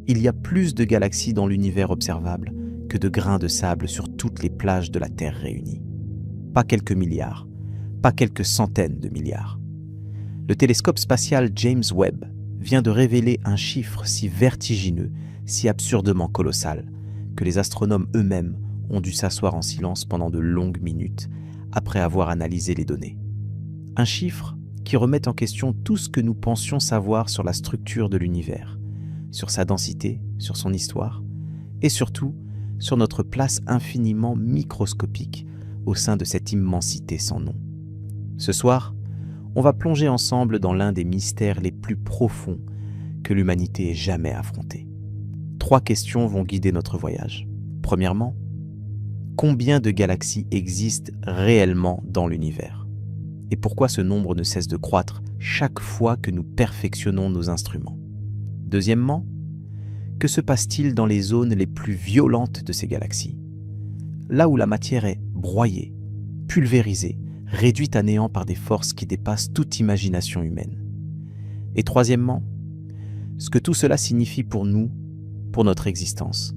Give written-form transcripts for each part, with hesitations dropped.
Il y a plus de galaxies dans l'univers observable que de grains de sable sur toutes les plages de la Terre réunies. Pas quelques milliards, pas quelques centaines de milliards. Le télescope spatial James Webb vient de révéler un chiffre si vertigineux, si absurdement colossal, que les astronomes eux-mêmes ont dû s'asseoir en silence pendant de longues minutes après avoir analysé les données. Un chiffre qui remet en question tout ce que nous pensions savoir sur la structure de l'univers, sur sa densité, sur son histoire, et surtout sur notre place infiniment microscopique au sein de cette immensité sans nom. Ce soir, on va plonger ensemble dans l'un des mystères les plus profonds que l'humanité ait jamais affrontés. 3 questions vont guider notre voyage. Premièrement, combien de galaxies existent réellement dans l'univers? Et pourquoi ce nombre ne cesse de croître chaque fois que nous perfectionnons nos instruments? Deuxièmement, que se passe-t-il dans les zones les plus violentes de ces galaxies? Là où la matière est broyée, pulvérisée, réduite à néant par des forces qui dépassent toute imagination humaine. Et troisièmement, ce que tout cela signifie pour nous, pour notre existence,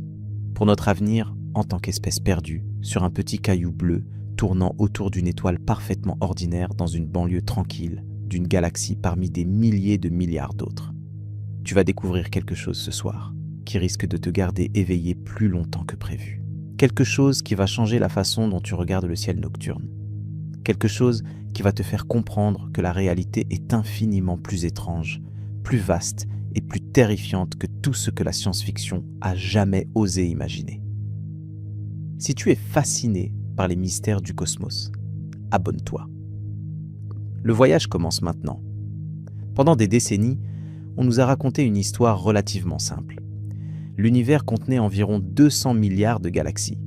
pour notre avenir en tant qu'espèce perdue sur un petit caillou bleu tournant autour d'une étoile parfaitement ordinaire dans une banlieue tranquille d'une galaxie parmi des milliers de milliards d'autres. Tu vas découvrir quelque chose ce soir qui risque de te garder éveillé plus longtemps que prévu. Quelque chose qui va changer la façon dont tu regardes le ciel nocturne. Quelque chose qui va te faire comprendre que la réalité est infiniment plus étrange, plus vaste et plus terrifiante que tout ce que la science-fiction a jamais osé imaginer. Si tu es fasciné par les mystères du cosmos, abonne-toi. Le voyage commence maintenant. Pendant des décennies, on nous a raconté une histoire relativement simple. L'univers contenait environ 200 milliards de galaxies.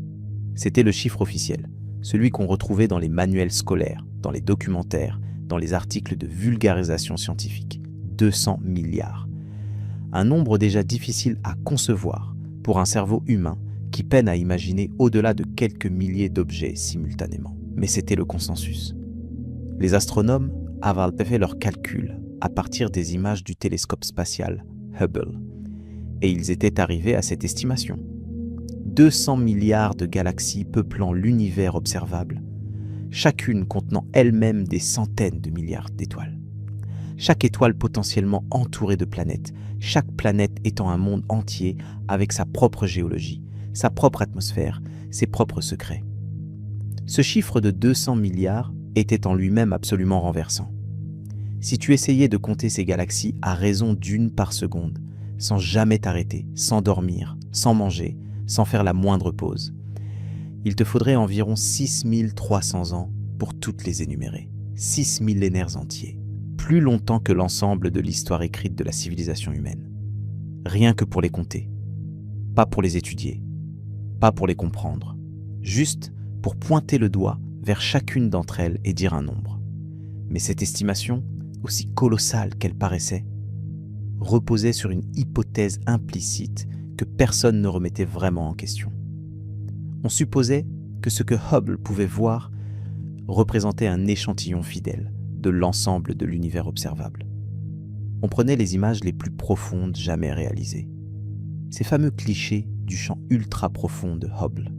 C'était le chiffre officiel, celui qu'on retrouvait dans les manuels scolaires, dans les documentaires, dans les articles de vulgarisation scientifique. 200 milliards. Un nombre déjà difficile à concevoir pour un cerveau humain qui peine à imaginer au-delà de quelques milliers d'objets simultanément. Mais c'était le consensus. Les astronomes avaient fait leurs calculs à partir des images du télescope spatial Hubble. Et ils étaient arrivés à cette estimation. 200 milliards de galaxies peuplant l'univers observable, chacune contenant elle-même des centaines de milliards d'étoiles. Chaque étoile potentiellement entourée de planètes, chaque planète étant un monde entier avec sa propre géologie, sa propre atmosphère, ses propres secrets. Ce chiffre de 200 milliards était en lui-même absolument renversant. Si tu essayais de compter ces galaxies à raison d'une par seconde, sans jamais t'arrêter, sans dormir, sans manger, sans faire la moindre pause, il te faudrait environ 6300 ans pour toutes les énumérer. 6 millénaires entiers. Plus longtemps que l'ensemble de l'histoire écrite de la civilisation humaine. Rien que pour les compter. Pas pour les étudier. Pas pour les comprendre. Juste pour pointer le doigt vers chacune d'entre elles et dire un nombre. Mais cette estimation, aussi colossale qu'elle paraissait, reposait sur une hypothèse implicite que personne ne remettait vraiment en question. On supposait que ce que Hubble pouvait voir représentait un échantillon fidèle de l'ensemble de l'univers observable. On prenait les images les plus profondes jamais réalisées, ces fameux clichés du champ ultra profond de Hubble,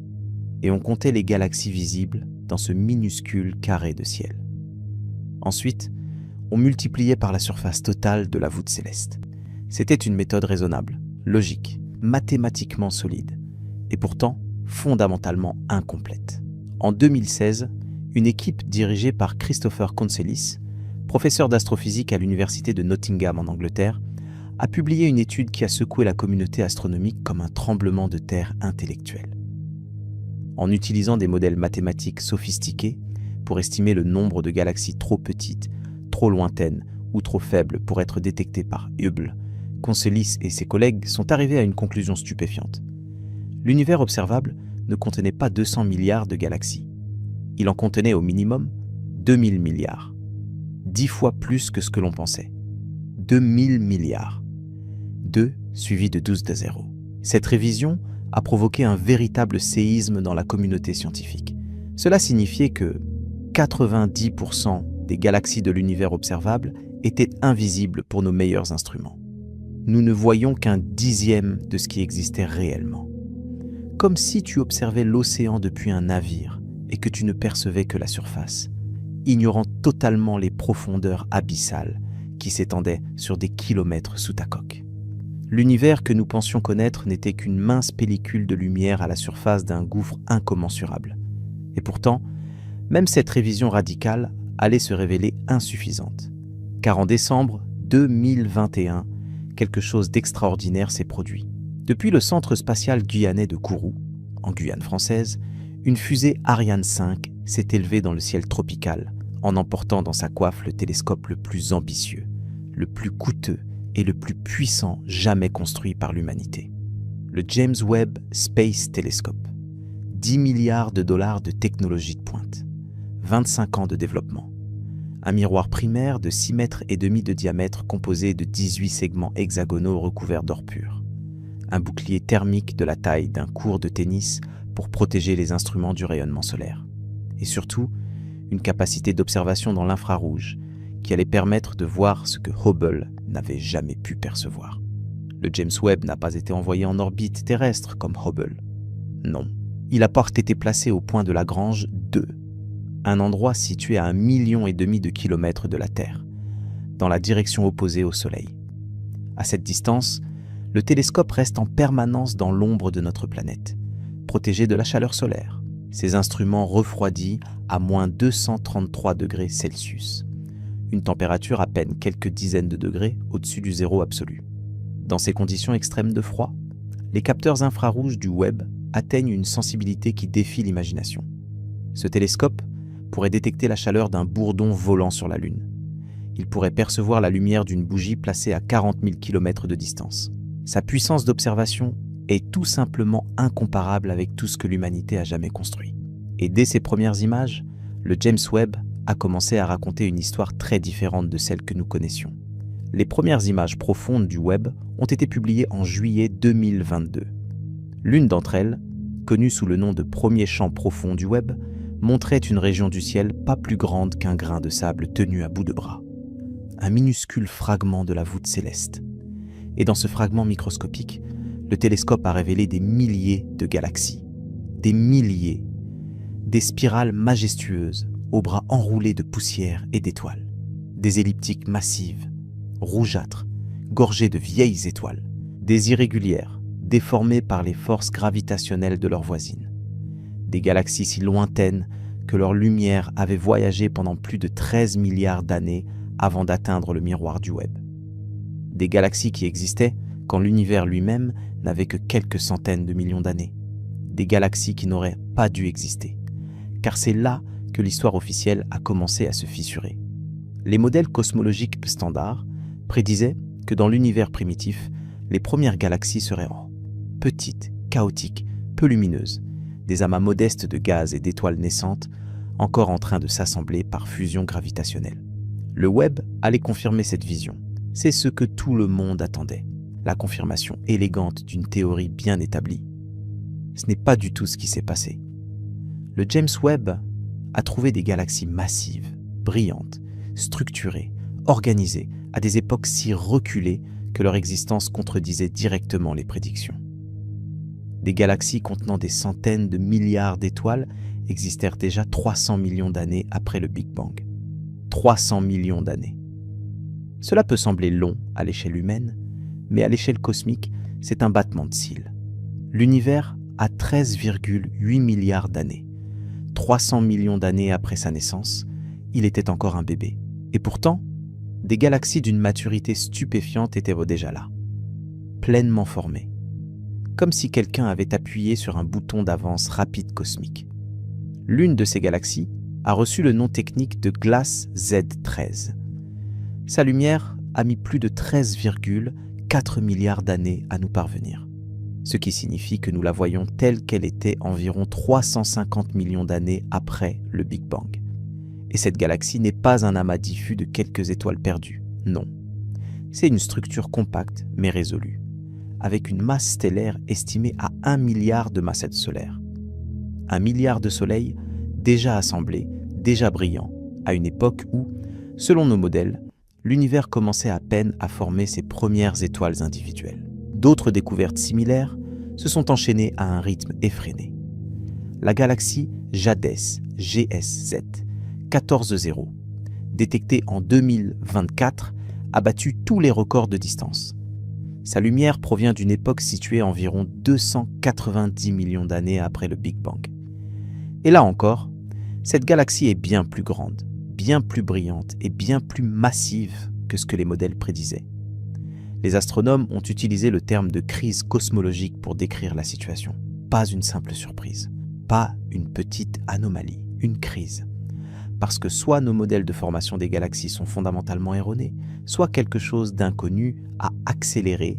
et on comptait les galaxies visibles dans ce minuscule carré de ciel. Ensuite, on multipliait par la surface totale de la voûte céleste. C'était une méthode raisonnable, logique, mathématiquement solide, et pourtant fondamentalement incomplète. En 2016, une équipe dirigée par Christopher Counselis, professeur d'astrophysique à l'université de Nottingham en Angleterre, a publié une étude qui a secoué la communauté astronomique comme un tremblement de terre intellectuel. En utilisant des modèles mathématiques sophistiqués pour estimer le nombre de galaxies trop petites, trop lointaines ou trop faibles pour être détectées par Hubble, Counselis et ses collègues sont arrivés à une conclusion stupéfiante. L'univers observable ne contenait pas 200 milliards de galaxies. Il en contenait au minimum 2000 milliards. 10 fois plus que ce que l'on pensait. 2000 milliards. 2 suivi de 12 de 0. Cette révision a provoqué un véritable séisme dans la communauté scientifique. Cela signifiait que 90% des galaxies de l'univers observable étaient invisibles pour nos meilleurs instruments. nous ne voyons qu'un dixième de ce qui existait réellement. Comme si tu observais l'océan depuis un navire et que tu ne percevais que la surface, ignorant totalement les profondeurs abyssales qui s'étendaient sur des kilomètres sous ta coque. L'univers que nous pensions connaître n'était qu'une mince pellicule de lumière à la surface d'un gouffre incommensurable. Et pourtant, même cette révision radicale allait se révéler insuffisante. Car en décembre 2021, quelque chose d'extraordinaire s'est produit. Depuis le centre spatial guyanais de Kourou, en Guyane française, une fusée Ariane 5 s'est élevée dans le ciel tropical, en emportant dans sa coiffe le télescope le plus ambitieux, le plus coûteux et le plus puissant jamais construit par l'humanité. Le James Webb Space Telescope. 10 milliards de dollars de technologie de pointe. 25 ans de développement. Un miroir primaire de 6,5 mètres de diamètre composé de 18 segments hexagonaux recouverts d'or pur. Un bouclier thermique de la taille d'un court de tennis pour protéger les instruments du rayonnement solaire. Et surtout, une capacité d'observation dans l'infrarouge qui allait permettre de voir ce que Hubble n'avait jamais pu percevoir. Le James Webb n'a pas été envoyé en orbite terrestre comme Hubble. Non, il a pas été placé au point de Lagrange 2, un endroit situé à 1,5 million de kilomètres de la Terre, dans la direction opposée au Soleil. À cette distance, le télescope reste en permanence dans l'ombre de notre planète, protégé de la chaleur solaire, ses instruments refroidis à moins 233 degrés Celsius, une température à peine quelques dizaines de degrés au-dessus du zéro absolu. Dans ces conditions extrêmes de froid, les capteurs infrarouges du Webb atteignent une sensibilité qui défie l'imagination. Ce télescope pourrait détecter la chaleur d'un bourdon volant sur la Lune. Il pourrait percevoir la lumière d'une bougie placée à 40 000 km de distance. Sa puissance d'observation est tout simplement incomparable avec tout ce que l'humanité a jamais construit. Et dès ses premières images, le James Webb a commencé à raconter une histoire très différente de celle que nous connaissions. Les premières images profondes du Webb ont été publiées en juillet 2022. L'une d'entre elles, connue sous le nom de premier champ profond du Webb, montrait une région du ciel pas plus grande qu'un grain de sable tenu à bout de bras. Un minuscule fragment de la voûte céleste. Et dans ce fragment microscopique, le télescope a révélé des milliers de galaxies. Des milliers. Des spirales majestueuses, aux bras enroulés de poussière et d'étoiles. Des elliptiques massives, rougeâtres, gorgées de vieilles étoiles. Des irrégulières, déformées par les forces gravitationnelles de leurs voisines. Des galaxies si lointaines que leur lumière avait voyagé pendant plus de 13 milliards d'années avant d'atteindre le miroir du Webb. Des galaxies qui existaient quand l'univers lui-même n'avait que quelques centaines de millions d'années. Des galaxies qui n'auraient pas dû exister, car c'est là que l'histoire officielle a commencé à se fissurer. Les modèles cosmologiques standards prédisaient que dans l'univers primitif, les premières galaxies seraient petites, chaotiques, peu lumineuses, des amas modestes de gaz et d'étoiles naissantes, encore en train de s'assembler par fusion gravitationnelle. Le Webb allait confirmer cette vision. C'est ce que tout le monde attendait, la confirmation élégante d'une théorie bien établie. Ce n'est pas du tout ce qui s'est passé. Le James Webb a trouvé des galaxies massives, brillantes, structurées, organisées, à des époques si reculées que leur existence contredisait directement les prédictions. Des galaxies contenant des centaines de milliards d'étoiles existèrent déjà 300 millions d'années après le Big Bang. 300 millions d'années. Cela peut sembler long à l'échelle humaine, mais à l'échelle cosmique, c'est un battement de cils. L'univers a 13,8 milliards d'années. 300 millions d'années après sa naissance, il était encore un bébé. Et pourtant, des galaxies d'une maturité stupéfiante étaient déjà là, pleinement formées, comme si quelqu'un avait appuyé sur un bouton d'avance rapide cosmique. L'une de ces galaxies a reçu le nom technique de Glass Z13. Sa lumière a mis plus de 13,4 milliards d'années à nous parvenir, ce qui signifie que nous la voyons telle qu'elle était environ 350 millions d'années après le Big Bang. Et cette galaxie n'est pas un amas diffus de quelques étoiles perdues, non. C'est une structure compacte mais résolue, avec une masse stellaire estimée à 1 milliard de masses solaires. 1 milliard de soleils déjà assemblés, déjà brillants, à une époque où, selon nos modèles, l'univers commençait à peine à former ses premières étoiles individuelles. D'autres découvertes similaires se sont enchaînées à un rythme effréné. La galaxie Jades GSZ 14-0, détectée en 2024, a battu tous les records de distance. Sa lumière provient d'une époque située environ 290 millions d'années après le Big Bang. Et là encore, cette galaxie est bien plus grande, bien plus brillante et bien plus massive que ce que les modèles prédisaient. Les astronomes ont utilisé le terme de crise cosmologique pour décrire la situation. Pas une simple surprise, pas une petite anomalie, une crise. Parce que soit nos modèles de formation des galaxies sont fondamentalement erronés, soit quelque chose d'inconnu a accéléré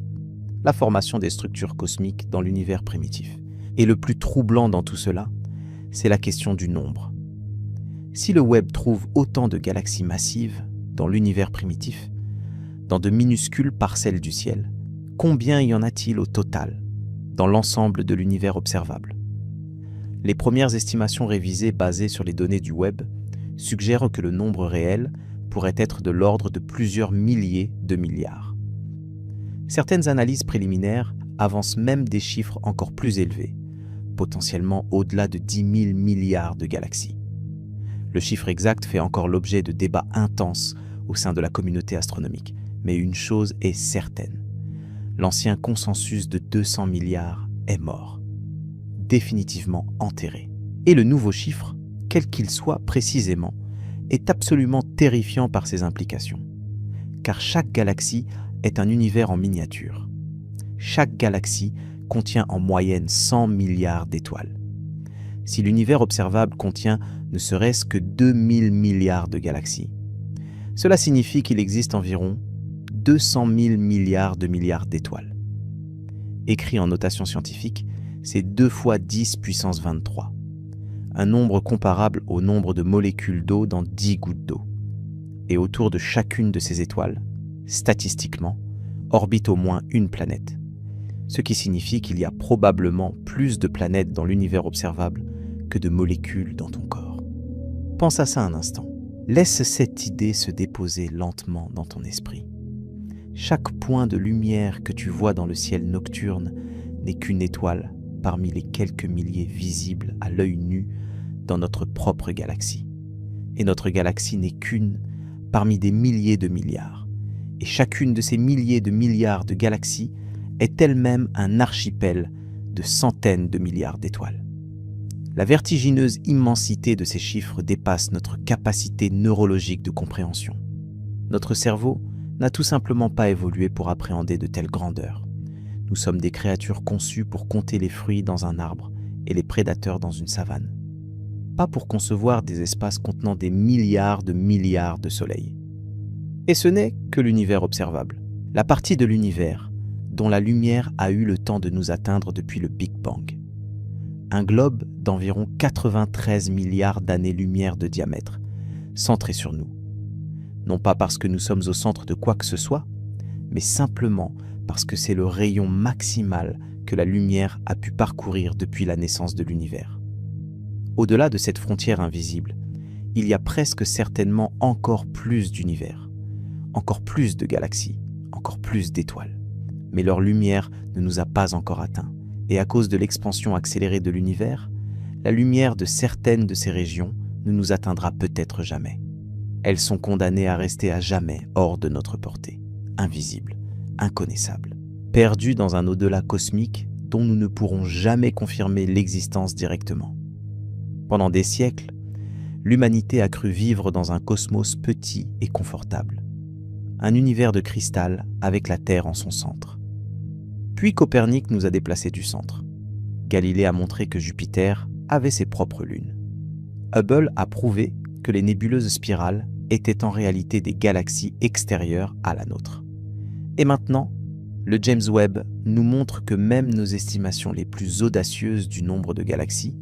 la formation des structures cosmiques dans l'univers primitif. Et le plus troublant dans tout cela, c'est la question du nombre. Si le web trouve autant de galaxies massives dans l'univers primitif, dans de minuscules parcelles du ciel, combien y en a-t-il au total dans l'ensemble de l'univers observable? Les premières estimations révisées basées sur les données du web suggèrent que le nombre réel pourrait être de l'ordre de plusieurs milliers de milliards. Certaines analyses préliminaires avancent même des chiffres encore plus élevés, potentiellement au-delà de 10 000 milliards de galaxies. Le chiffre exact fait encore l'objet de débats intenses au sein de la communauté astronomique, mais une chose est certaine. L'ancien consensus de 200 milliards est mort, définitivement enterré. Et le nouveau chiffre, quel qu'il soit précisément, est absolument terrifiant par ses implications. Car chaque galaxie est un univers en miniature. Chaque galaxie contient en moyenne 100 milliards d'étoiles. Si l'univers observable contient ne serait-ce que 2000 milliards de galaxies, cela signifie qu'il existe environ 200 000 milliards d'étoiles. Écrit en notation scientifique, c'est 2 fois 10 puissance 23, un nombre comparable au nombre de molécules d'eau dans 10 gouttes d'eau. Et autour de chacune de ces étoiles, statistiquement, orbite au moins une planète, ce qui signifie qu'il y a probablement plus de planètes dans l'univers observable que de molécules dans ton corps. Pense à ça un instant. Laisse cette idée se déposer lentement dans ton esprit. Chaque point de lumière que tu vois dans le ciel nocturne n'est qu'une étoile parmi les quelques milliers visibles à l'œil nu dans notre propre galaxie. Et notre galaxie n'est qu'une parmi des milliers de milliards. Et chacune de ces milliers de milliards de galaxies est elle-même un archipel de centaines de milliards d'étoiles. La vertigineuse immensité de ces chiffres dépasse notre capacité neurologique de compréhension. Notre cerveau n'a tout simplement pas évolué pour appréhender de telles grandeurs. Nous sommes des créatures conçues pour compter les fruits dans un arbre et les prédateurs dans une savane. Pas pour concevoir des espaces contenant des milliards de soleils. Et ce n'est que l'univers observable, la partie de l'univers dont la lumière a eu le temps de nous atteindre depuis le Big Bang. Un globe d'environ 93 milliards d'années-lumière de diamètre, centré sur nous. Non pas parce que nous sommes au centre de quoi que ce soit, mais simplement parce que c'est le rayon maximal que la lumière a pu parcourir depuis la naissance de l'univers. Au-delà de cette frontière invisible, il y a presque certainement encore plus d'univers, encore plus de galaxies, encore plus d'étoiles. Mais leur lumière ne nous a pas encore atteints. Et à cause de l'expansion accélérée de l'univers, la lumière de certaines de ces régions ne nous atteindra peut-être jamais. Elles sont condamnées à rester à jamais hors de notre portée, invisibles, inconnaissables, perdues dans un au-delà cosmique dont nous ne pourrons jamais confirmer l'existence directement. Pendant des siècles, l'humanité a cru vivre dans un cosmos petit et confortable, un univers de cristal avec la Terre en son centre. Puis Copernic nous a déplacés du centre. Galilée a montré que Jupiter avait ses propres lunes. Hubble a prouvé que les nébuleuses spirales étaient en réalité des galaxies extérieures à la nôtre. Et maintenant, le James Webb nous montre que même nos estimations les plus audacieuses du nombre de galaxies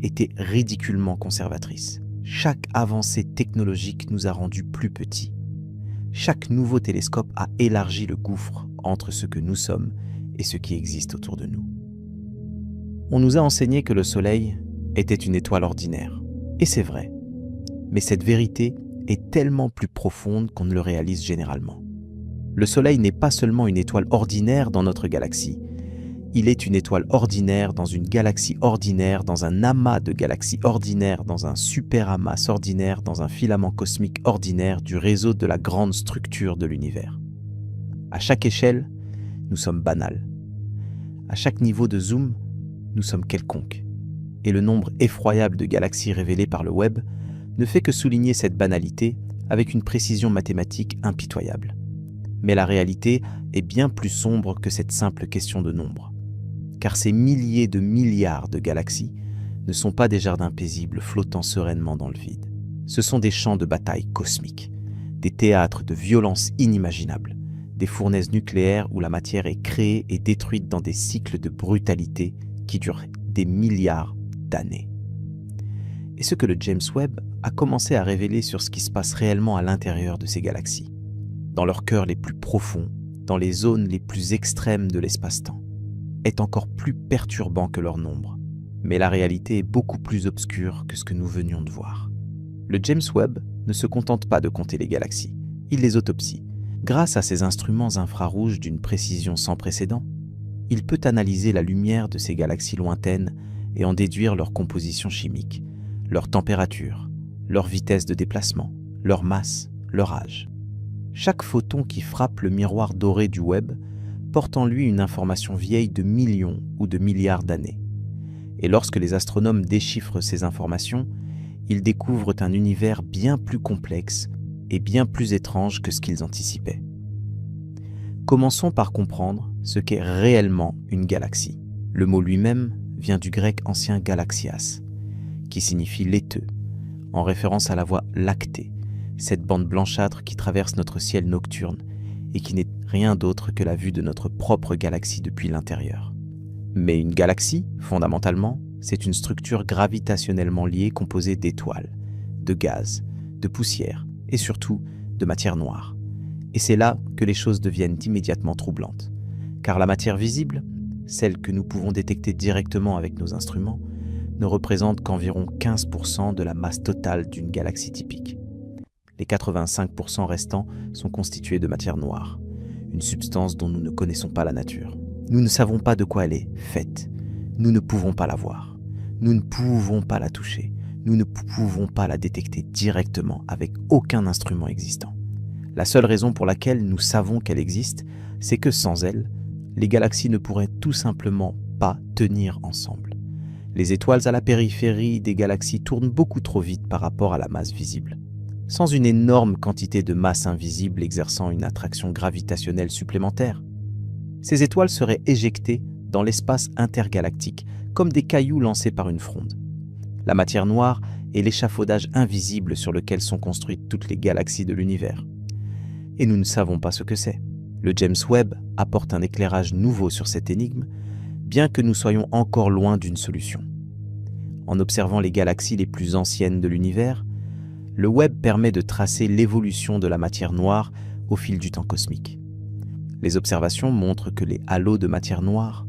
étaient ridiculement conservatrices. Chaque avancée technologique nous a rendus plus petits. Chaque nouveau télescope a élargi le gouffre entre ce que nous sommes et ce qui existe autour de nous. On nous a enseigné que le Soleil était une étoile ordinaire. Et c'est vrai. Mais cette vérité est tellement plus profonde qu'on ne le réalise généralement. Le Soleil n'est pas seulement une étoile ordinaire dans notre galaxie, il est une étoile ordinaire dans une galaxie ordinaire, dans un amas de galaxies ordinaires, dans un superamas ordinaire, dans un filament cosmique ordinaire du réseau de la grande structure de l'univers. À chaque échelle, nous sommes banals. À chaque niveau de zoom, nous sommes quelconques. Et le nombre effroyable de galaxies révélées par le web ne fait que souligner cette banalité avec une précision mathématique impitoyable. Mais la réalité est bien plus sombre que cette simple question de nombre. Car ces milliers de milliards de galaxies ne sont pas des jardins paisibles flottant sereinement dans le vide. Ce sont des champs de bataille cosmiques, des théâtres de violences inimaginables, des fournaises nucléaires où la matière est créée et détruite dans des cycles de brutalité qui durent des milliards d'années. Et ce que le James Webb a commencé à révéler sur ce qui se passe réellement à l'intérieur de ces galaxies, dans leurs cœurs les plus profonds, dans les zones les plus extrêmes de l'espace-temps, est encore plus perturbant que leur nombre. Mais la réalité est beaucoup plus obscure que ce que nous venions de voir. Le James Webb ne se contente pas de compter les galaxies, il les autopsie. Grâce à ses instruments infrarouges d'une précision sans précédent, il peut analyser la lumière de ces galaxies lointaines et en déduire leur composition chimique, leur température, leur vitesse de déplacement, leur masse, leur âge. Chaque photon qui frappe le miroir doré du web porte en lui une information vieille de millions ou de milliards d'années. Et lorsque les astronomes déchiffrent ces informations, ils découvrent un univers bien plus complexe et bien plus étrange que ce qu'ils anticipaient. Commençons par comprendre ce qu'est réellement une galaxie. Le mot lui-même vient du grec ancien galaxias, qui signifie laiteux, en référence à la voie lactée, cette bande blanchâtre qui traverse notre ciel nocturne et qui n'est rien d'autre que la vue de notre propre galaxie depuis l'intérieur. Mais une galaxie, fondamentalement, c'est une structure gravitationnellement liée composée d'étoiles, de gaz, de poussière et surtout de matière noire. Et c'est là que les choses deviennent immédiatement troublantes. Car la matière visible, celle que nous pouvons détecter directement avec nos instruments, ne représente qu'environ 15% de la masse totale d'une galaxie typique. Les 85% restants sont constitués de matière noire, une substance dont nous ne connaissons pas la nature. Nous ne savons pas de quoi elle est faite. Nous ne pouvons pas la voir. Nous ne pouvons pas la toucher. Nous ne pouvons pas la détecter directement avec aucun instrument existant. La seule raison pour laquelle nous savons qu'elle existe, c'est que sans elle, les galaxies ne pourraient tout simplement pas tenir ensemble. Les étoiles à la périphérie des galaxies tournent beaucoup trop vite par rapport à la masse visible. Sans une énorme quantité de masse invisible exerçant une attraction gravitationnelle supplémentaire, ces étoiles seraient éjectées dans l'espace intergalactique comme des cailloux lancés par une fronde. La matière noire est l'échafaudage invisible sur lequel sont construites toutes les galaxies de l'univers. Et nous ne savons pas ce que c'est. Le James Webb apporte un éclairage nouveau sur cette énigme, bien que nous soyons encore loin d'une solution. En observant les galaxies les plus anciennes de l'univers, le Webb permet de tracer l'évolution de la matière noire au fil du temps cosmique. Les observations montrent que les halos de matière noire,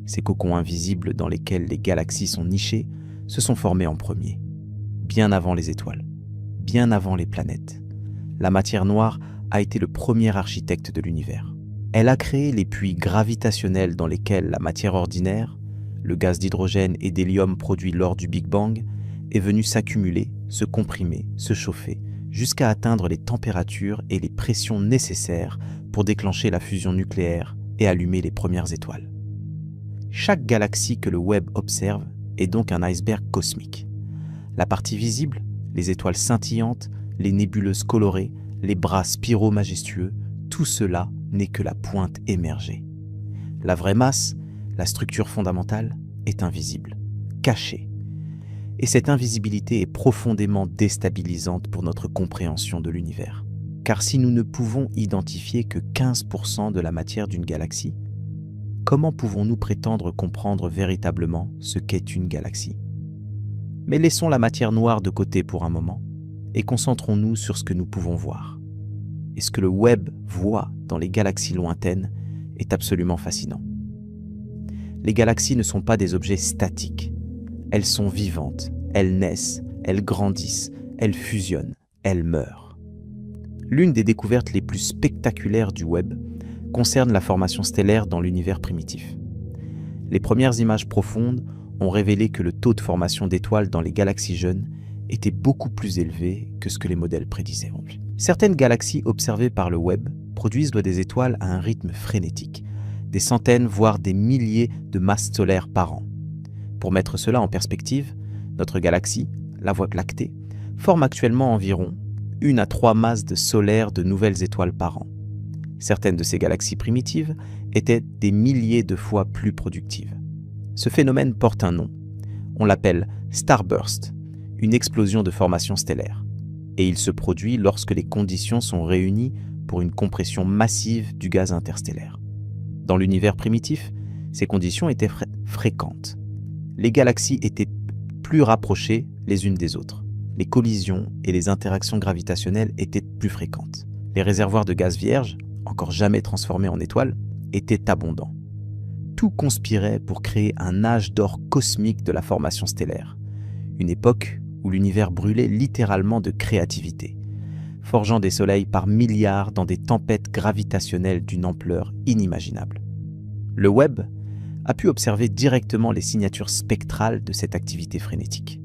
ces cocons invisibles dans lesquels les galaxies sont nichées, se sont formés en premier, bien avant les étoiles, bien avant les planètes. La matière noire a été le premier architecte de l'univers. Elle a créé les puits gravitationnels dans lesquels la matière ordinaire, le gaz d'hydrogène et d'hélium produit lors du Big Bang, est venue s'accumuler, se comprimer, se chauffer, jusqu'à atteindre les températures et les pressions nécessaires pour déclencher la fusion nucléaire et allumer les premières étoiles. Chaque galaxie que le Webb observe est donc un iceberg cosmique. La partie visible, les étoiles scintillantes, les nébuleuses colorées, les bras spiraux majestueux, tout cela n'est que la pointe émergée. La vraie masse, la structure fondamentale, est invisible, cachée. Et cette invisibilité est profondément déstabilisante pour notre compréhension de l'univers. Car si nous ne pouvons identifier que 15% de la matière d'une galaxie, comment pouvons-nous prétendre comprendre véritablement ce qu'est une galaxie ? Mais laissons la matière noire de côté pour un moment et concentrons-nous sur ce que nous pouvons voir. Et ce que le Webb voit dans les galaxies lointaines est absolument fascinant. Les galaxies ne sont pas des objets statiques. Elles sont vivantes, elles naissent, elles grandissent, elles fusionnent, elle meurt. L'une des découvertes les plus spectaculaires du web concerne la formation stellaire dans l'univers primitif. Les premières images profondes ont révélé que le taux de formation d'étoiles dans les galaxies jeunes était beaucoup plus élevé que ce que les modèles prédisaient. Certaines galaxies observées par le web produisent des étoiles à un rythme frénétique, des centaines voire des milliers de masses solaires par an. Pour mettre cela en perspective, notre galaxie, la Voie lactée, forme actuellement environ 1 à 3 masses de solaires de nouvelles étoiles par an. Certaines de ces galaxies primitives étaient des milliers de fois plus productives. Ce phénomène porte un nom. On l'appelle starburst, une explosion de formation stellaire. Et il se produit lorsque les conditions sont réunies pour une compression massive du gaz interstellaire. Dans l'univers primitif, ces conditions étaient fréquentes. Les galaxies étaient plus rapprochées les unes des autres. Les collisions et les interactions gravitationnelles étaient plus fréquentes. Les réservoirs de gaz vierge, encore jamais transformés en étoiles, étaient abondants. Tout conspirait pour créer un âge d'or cosmique de la formation stellaire. Une époque où l'univers brûlait littéralement de créativité, forgeant des soleils par milliards dans des tempêtes gravitationnelles d'une ampleur inimaginable. Le web a pu observer directement les signatures spectrales de cette activité frénétique.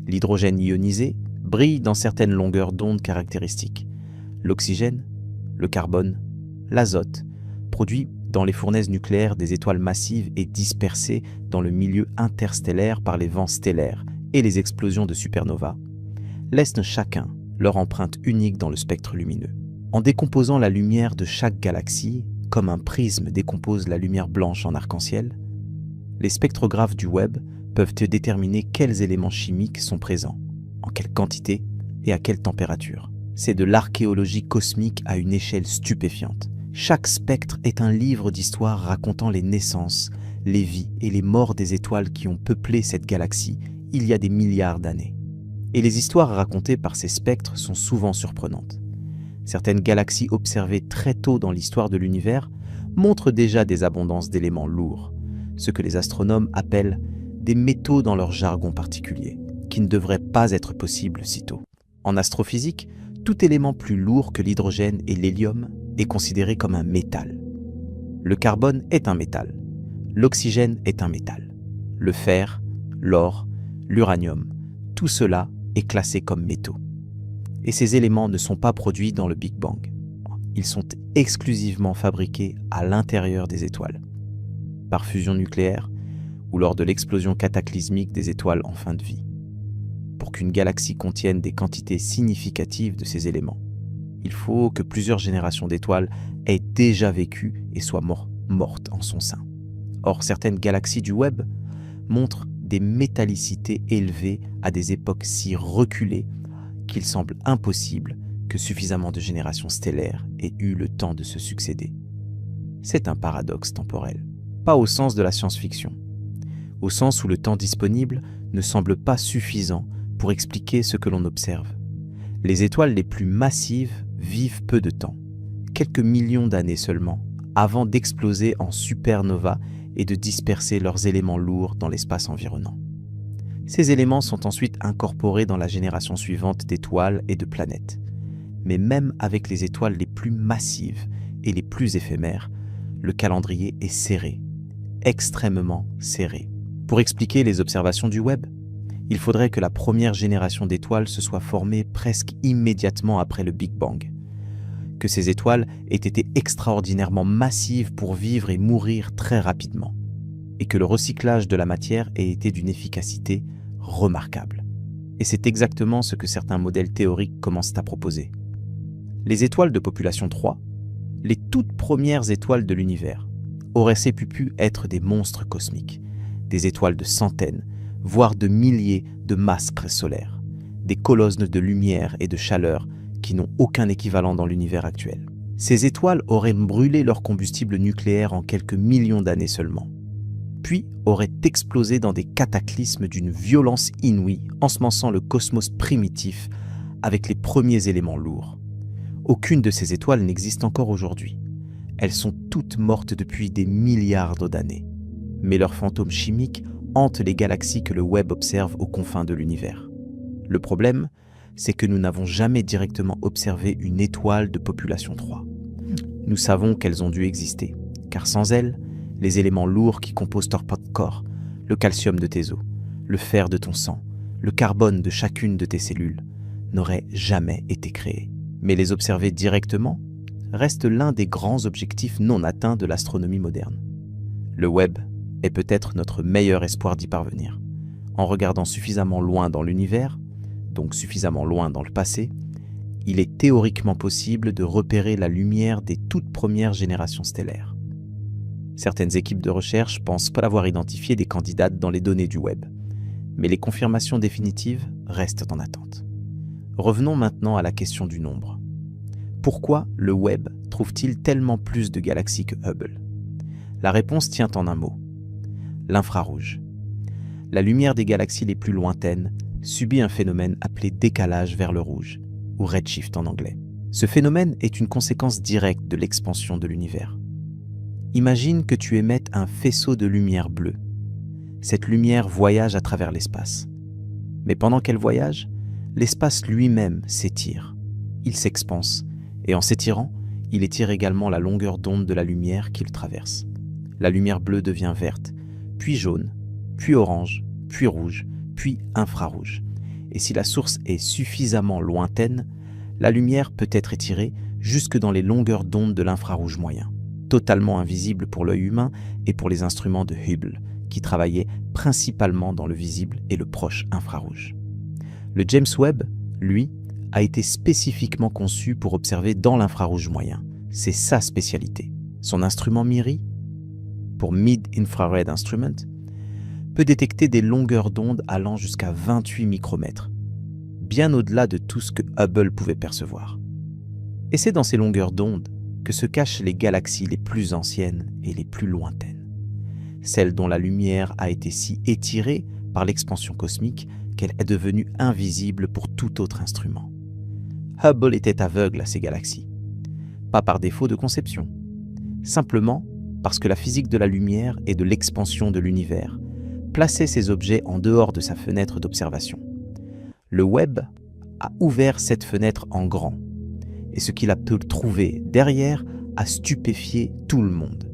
L'hydrogène ionisé brille dans certaines longueurs d'onde caractéristiques. L'oxygène, le carbone, l'azote, produits dans les fournaises nucléaires des étoiles massives et dispersées dans le milieu interstellaire par les vents stellaires et les explosions de supernovas, laissent chacun leur empreinte unique dans le spectre lumineux. En décomposant la lumière de chaque galaxie, comme un prisme décompose la lumière blanche en arc-en-ciel, les spectrographes du web peuvent déterminer quels éléments chimiques sont présents, en quelle quantité et à quelle température. C'est de l'archéologie cosmique à une échelle stupéfiante. Chaque spectre est un livre d'histoire racontant les naissances, les vies et les morts des étoiles qui ont peuplé cette galaxie il y a des milliards d'années. Et les histoires racontées par ces spectres sont souvent surprenantes. Certaines galaxies observées très tôt dans l'histoire de l'univers montrent déjà des abondances d'éléments lourds, ce que les astronomes appellent des métaux dans leur jargon particulier, qui ne devraient pas être possibles si tôt. En astrophysique, tout élément plus lourd que l'hydrogène et l'hélium est considéré comme un métal. Le carbone est un métal, l'oxygène est un métal, le fer, l'or, l'uranium, tout cela est classé comme métaux. Et ces éléments ne sont pas produits dans le Big Bang. Ils sont exclusivement fabriqués à l'intérieur des étoiles, par fusion nucléaire ou lors de l'explosion cataclysmique des étoiles en fin de vie. Pour qu'une galaxie contienne des quantités significatives de ces éléments, il faut que plusieurs générations d'étoiles aient déjà vécu et soient mortes en son sein. Or, certaines galaxies du web montrent des métallicités élevées à des époques si reculées qu'il semble impossible que suffisamment de générations stellaires aient eu le temps de se succéder. C'est un paradoxe temporel, pas au sens de la science-fiction, au sens où le temps disponible ne semble pas suffisant pour expliquer ce que l'on observe. Les étoiles les plus massives vivent peu de temps, quelques millions d'années seulement, avant d'exploser en supernova et de disperser leurs éléments lourds dans l'espace environnant. Ces éléments sont ensuite incorporés dans la génération suivante d'étoiles et de planètes. Mais même avec les étoiles les plus massives et les plus éphémères, le calendrier est serré, extrêmement serré. Pour expliquer les observations du web, il faudrait que la première génération d'étoiles se soit formée presque immédiatement après le Big Bang, que ces étoiles aient été extraordinairement massives pour vivre et mourir très rapidement, et que le recyclage de la matière ait été d'une efficacité remarquable. Et c'est exactement ce que certains modèles théoriques commencent à proposer. Les étoiles de population 3, les toutes premières étoiles de l'univers, auraient pu être des monstres cosmiques, des étoiles de centaines, voire de milliers de masses solaires, des colosses de lumière et de chaleur qui n'ont aucun équivalent dans l'univers actuel. Ces étoiles auraient brûlé leur combustible nucléaire en quelques millions d'années seulement, puis auraient explosé dans des cataclysmes d'une violence inouïe, ensemençant le cosmos primitif avec les premiers éléments lourds. Aucune de ces étoiles n'existe encore aujourd'hui. Elles sont toutes mortes depuis des milliards d'années, mais leurs fantômes chimiques hantent les galaxies que le web observe aux confins de l'univers. Le problème, c'est que nous n'avons jamais directement observé une étoile de population 3. Nous savons qu'elles ont dû exister, car sans elles, les éléments lourds qui composent ton corps, le calcium de tes os, le fer de ton sang, le carbone de chacune de tes cellules, n'auraient jamais été créés. Mais les observer directement reste l'un des grands objectifs non atteints de l'astronomie moderne. Le web est peut-être notre meilleur espoir d'y parvenir. En regardant suffisamment loin dans l'univers, donc suffisamment loin dans le passé, il est théoriquement possible de repérer la lumière des toutes premières générations stellaires. Certaines équipes de recherche pensent pas avoir identifié des candidates dans les données du web, mais les confirmations définitives restent en attente. Revenons maintenant à la question du nombre. Pourquoi le web trouve-t-il tellement plus de galaxies que Hubble ? La réponse tient en un mot : l'infrarouge. La lumière des galaxies les plus lointaines subit un phénomène appelé décalage vers le rouge, ou redshift en anglais. Ce phénomène est une conséquence directe de l'expansion de l'univers. Imagine que tu émettes un faisceau de lumière bleue. Cette lumière voyage à travers l'espace. Mais pendant qu'elle voyage, l'espace lui-même s'étire. Il s'expanse, et en s'étirant, il étire également la longueur d'onde de la lumière qu'il traverse. La lumière bleue devient verte, puis jaune, puis orange, puis rouge, puis infrarouge. Et si la source est suffisamment lointaine, la lumière peut être étirée jusque dans les longueurs d'onde de l'infrarouge moyen, totalement invisible pour l'œil humain et pour les instruments de Hubble, qui travaillaient principalement dans le visible et le proche infrarouge. Le James Webb, lui, a été spécifiquement conçu pour observer dans l'infrarouge moyen. C'est sa spécialité. Son instrument MIRI, pour Mid-Infrared Instrument, peut détecter des longueurs d'onde allant jusqu'à 28 micromètres, bien au-delà de tout ce que Hubble pouvait percevoir. Et c'est dans ces longueurs d'onde que se cachent les galaxies les plus anciennes et les plus lointaines, celles dont la lumière a été si étirée par l'expansion cosmique qu'elle est devenue invisible pour tout autre instrument. Hubble était aveugle à ces galaxies, pas par défaut de conception, simplement parce que la physique de la lumière et de l'expansion de l'univers plaçait ces objets en dehors de sa fenêtre d'observation. Le Webb a ouvert cette fenêtre en grand, et ce qu'il a pu trouver derrière a stupéfié tout le monde.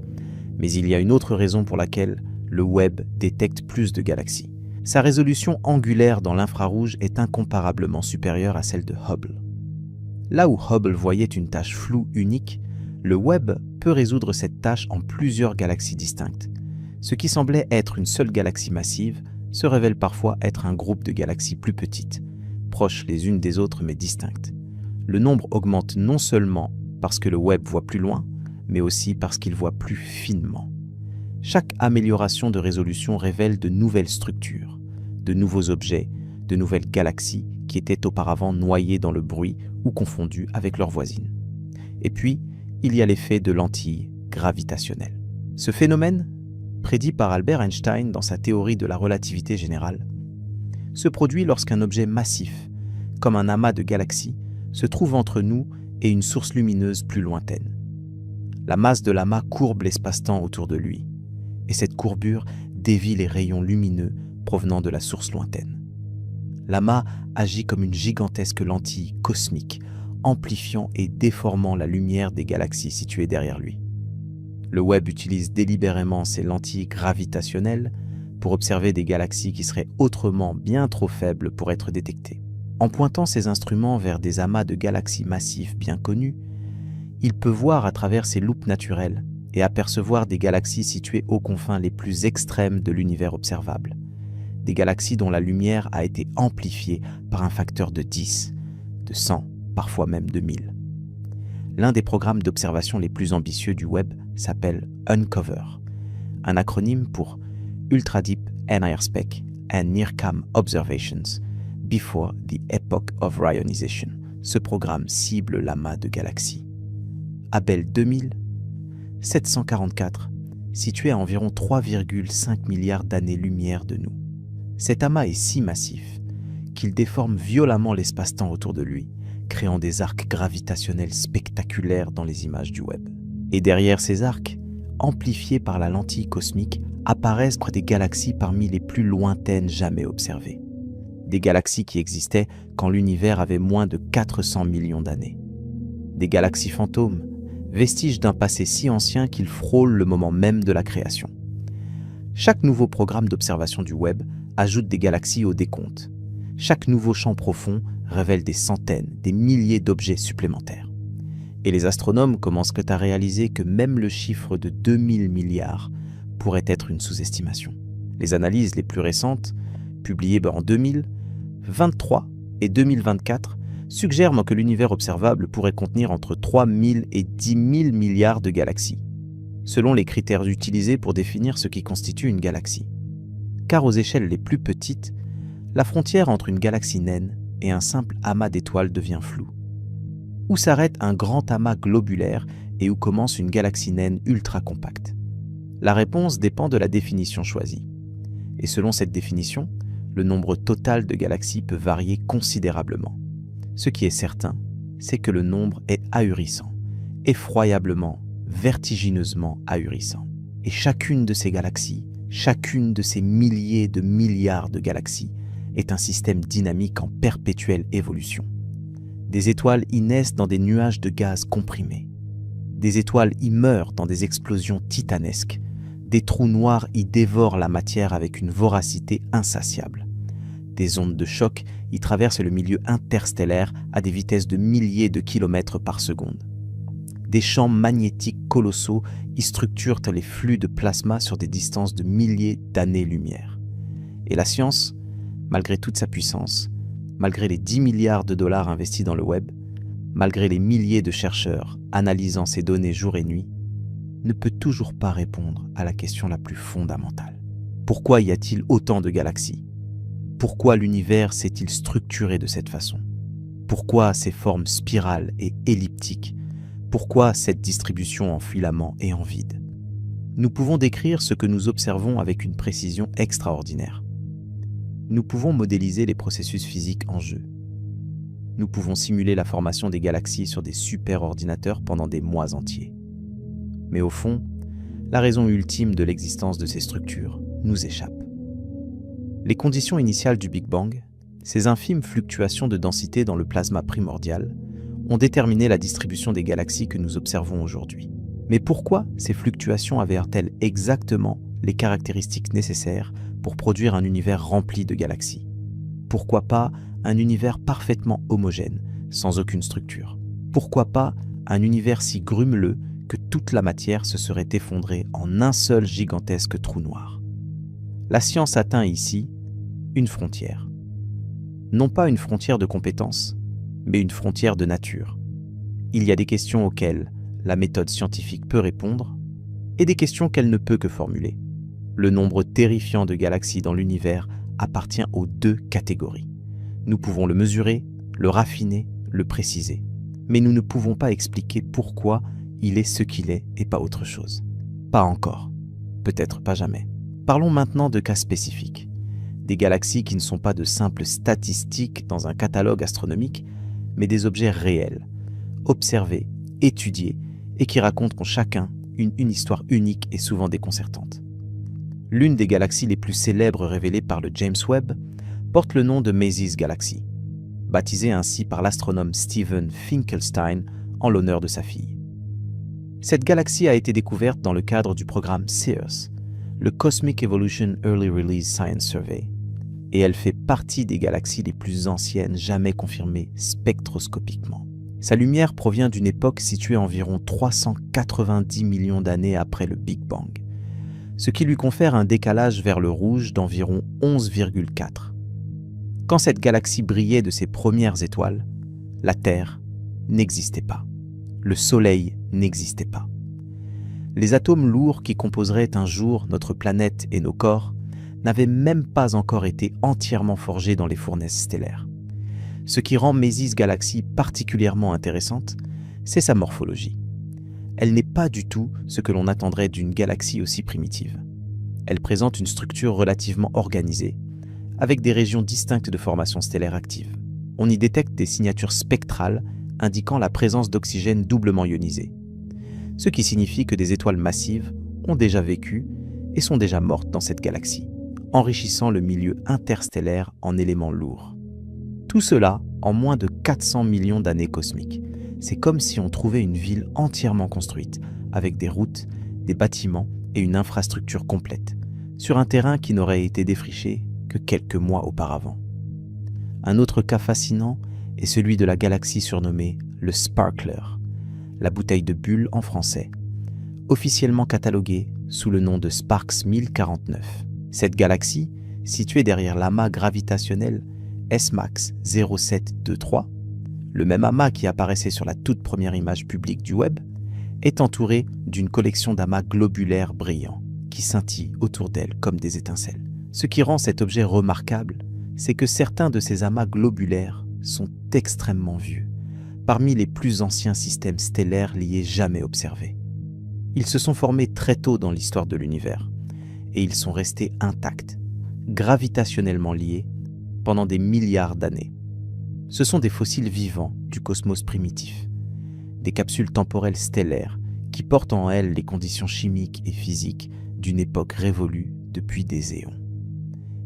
Mais il y a une autre raison pour laquelle le Webb détecte plus de galaxies. Sa résolution angulaire dans l'infrarouge est incomparablement supérieure à celle de Hubble. Là où Hubble voyait une tache floue unique, le Webb peut résoudre cette tache en plusieurs galaxies distinctes. Ce qui semblait être une seule galaxie massive se révèle parfois être un groupe de galaxies plus petites, proches les unes des autres mais distinctes. Le nombre augmente non seulement parce que le Webb voit plus loin, mais aussi parce qu'il voit plus finement. Chaque amélioration de résolution révèle de nouvelles structures, de nouveaux objets, de nouvelles galaxies qui étaient auparavant noyées dans le bruit ou confondues avec leurs voisines. Et puis, il y a l'effet de lentille gravitationnelle. Ce phénomène, prédit par Albert Einstein dans sa théorie de la relativité générale, se produit lorsqu'un objet massif, comme un amas de galaxies, se trouve entre nous et une source lumineuse plus lointaine. La masse de l'amas courbe l'espace-temps autour de lui, et cette courbure dévie les rayons lumineux provenant de la source lointaine. L'amas agit comme une gigantesque lentille cosmique, amplifiant et déformant la lumière des galaxies situées derrière lui. Le Webb utilise délibérément ces lentilles gravitationnelles pour observer des galaxies qui seraient autrement bien trop faibles pour être détectées. En pointant ses instruments vers des amas de galaxies massifs bien connus, il peut voir à travers ces loupes naturelles et apercevoir des galaxies situées aux confins les plus extrêmes de l'univers observable. Des galaxies dont la lumière a été amplifiée par un facteur de 10, de 100, parfois même de 1000. L'un des programmes d'observation les plus ambitieux du Webb s'appelle UNCOVER, un acronyme pour Ultra Deep NIRSpec and NIRCam Observations Before the Epoch of Rayonization. Ce programme cible l'amas de galaxies. Abell 2000, 744, situé à environ 3,5 milliards d'années-lumière de nous. Cet amas est si massif qu'il déforme violemment l'espace-temps autour de lui, créant des arcs gravitationnels spectaculaires dans les images du Webb. Et derrière ces arcs, amplifiés par la lentille cosmique, apparaissent des galaxies parmi les plus lointaines jamais observées. des galaxies qui existaient quand l'univers avait moins de 400 millions d'années. Des galaxies fantômes, vestiges d'un passé si ancien qu'ils frôlent le moment même de la création. Chaque nouveau programme d'observation du web ajoute des galaxies au décompte. Chaque nouveau champ profond révèle des centaines, des milliers d'objets supplémentaires. Et les astronomes commencent à réaliser que même le chiffre de 2000 milliards pourrait être une sous-estimation. Les analyses les plus récentes, publiées en 2023 et 2024, suggèrent que l'univers observable pourrait contenir entre 3000 et 10 000 milliards de galaxies, selon les critères utilisés pour définir ce qui constitue une galaxie. Car aux échelles les plus petites, la frontière entre une galaxie naine et un simple amas d'étoiles devient floue. Où s'arrête un grand amas globulaire et où commence une galaxie naine ultra compacte? La réponse dépend de la définition choisie. Et selon cette définition, le nombre total de galaxies peut varier considérablement. Ce qui est certain, c'est que le nombre est ahurissant, effroyablement, vertigineusement ahurissant. Et chacune de ces galaxies, chacune de ces milliers de milliards de galaxies, est un système dynamique en perpétuelle évolution. Des étoiles y naissent dans des nuages de gaz comprimés. Des étoiles y meurent dans des explosions titanesques. Des trous noirs y dévorent la matière avec une voracité insatiable. Des ondes de choc y traversent le milieu interstellaire à des vitesses de milliers de kilomètres par seconde. Des champs magnétiques colossaux y structurent les flux de plasma sur des distances de milliers d'années-lumière. Et la science, malgré toute sa puissance, malgré les 10 milliards de dollars investis dans le web, malgré les milliers de chercheurs analysant ces données jour et nuit, ne peut toujours pas répondre à la question la plus fondamentale. Pourquoi y a-t-il autant de galaxies? Pourquoi l'univers s'est-il structuré de cette façon? Pourquoi ces formes spirales et elliptiques? Pourquoi cette distribution en filaments et en vide? Nous pouvons décrire ce que nous observons avec une précision extraordinaire. Nous pouvons modéliser les processus physiques en jeu. Nous pouvons simuler la formation des galaxies sur des superordinateurs pendant des mois entiers. Mais au fond, la raison ultime de l'existence de ces structures nous échappe. Les conditions initiales du Big Bang, ces infimes fluctuations de densité dans le plasma primordial, ont déterminé la distribution des galaxies que nous observons aujourd'hui. Mais pourquoi ces fluctuations avaient-elles exactement les caractéristiques nécessaires pour produire un univers rempli de galaxies? Pourquoi pas un univers parfaitement homogène, sans aucune structure? Pourquoi pas un univers si grumeleux que toute la matière se serait effondrée en un seul gigantesque trou noir? La science atteint ici une frontière. Non pas une frontière de compétences, mais une frontière de nature. Il y a des questions auxquelles la méthode scientifique peut répondre et des questions qu'elle ne peut que formuler. Le nombre terrifiant de galaxies dans l'univers appartient aux deux catégories. Nous pouvons le mesurer, le raffiner, le préciser. Mais nous ne pouvons pas expliquer pourquoi il est ce qu'il est et pas autre chose. Pas encore. Peut-être pas jamais. Parlons maintenant de cas spécifiques. Des galaxies qui ne sont pas de simples statistiques dans un catalogue astronomique, mais des objets réels, observés, étudiés, et qui racontent chacun une histoire unique et souvent déconcertante. L'une des galaxies les plus célèbres révélées par le James Webb porte le nom de Maisie's Galaxy, baptisée ainsi par l'astronome Steven Finkelstein en l'honneur de sa fille. Cette galaxie a été découverte dans le cadre du programme CEERS, le Cosmic Evolution Early Release Science Survey, et elle fait partie des galaxies les plus anciennes jamais confirmées spectroscopiquement. Sa lumière provient d'une époque située environ 390 millions d'années après le Big Bang, ce qui lui confère un décalage vers le rouge d'environ 11,4. Quand cette galaxie brillait de ses premières étoiles, la Terre n'existait pas. Le Soleil n'existait pas. Les atomes lourds qui composeraient un jour notre planète et nos corps n'avaient même pas encore été entièrement forgés dans les fournaises stellaires. Ce qui rend Maisie's Galaxy particulièrement intéressante, c'est sa morphologie. Elle n'est pas du tout ce que l'on attendrait d'une galaxie aussi primitive. Elle présente une structure relativement organisée, avec des régions distinctes de formation stellaire active. On y détecte des signatures spectrales indiquant la présence d'oxygène doublement ionisé, ce qui signifie que des étoiles massives ont déjà vécu et sont déjà mortes dans cette galaxie, enrichissant le milieu interstellaire en éléments lourds. Tout cela en moins de 400 millions d'années cosmiques. C'est comme si on trouvait une ville entièrement construite, avec des routes, des bâtiments et une infrastructure complète, sur un terrain qui n'aurait été défriché que quelques mois auparavant. Un autre cas fascinant est celui de la galaxie surnommée le Sparkler, la bouteille de bulle en français, officiellement cataloguée sous le nom de Sparks 1049. Cette galaxie, située derrière l'amas gravitationnel SMACS 0723, le même amas qui apparaissait sur la toute première image publique du web, est entourée d'une collection d'amas globulaires brillants qui scintillent autour d'elle comme des étincelles. Ce qui rend cet objet remarquable, c'est que certains de ces amas globulaires sont extrêmement vieux, parmi les plus anciens systèmes stellaires liés jamais observés. Ils se sont formés très tôt dans l'histoire de l'univers, et ils sont restés intacts, gravitationnellement liés, pendant des milliards d'années. Ce sont des fossiles vivants du cosmos primitif, des capsules temporelles stellaires qui portent en elles les conditions chimiques et physiques d'une époque révolue depuis des éons.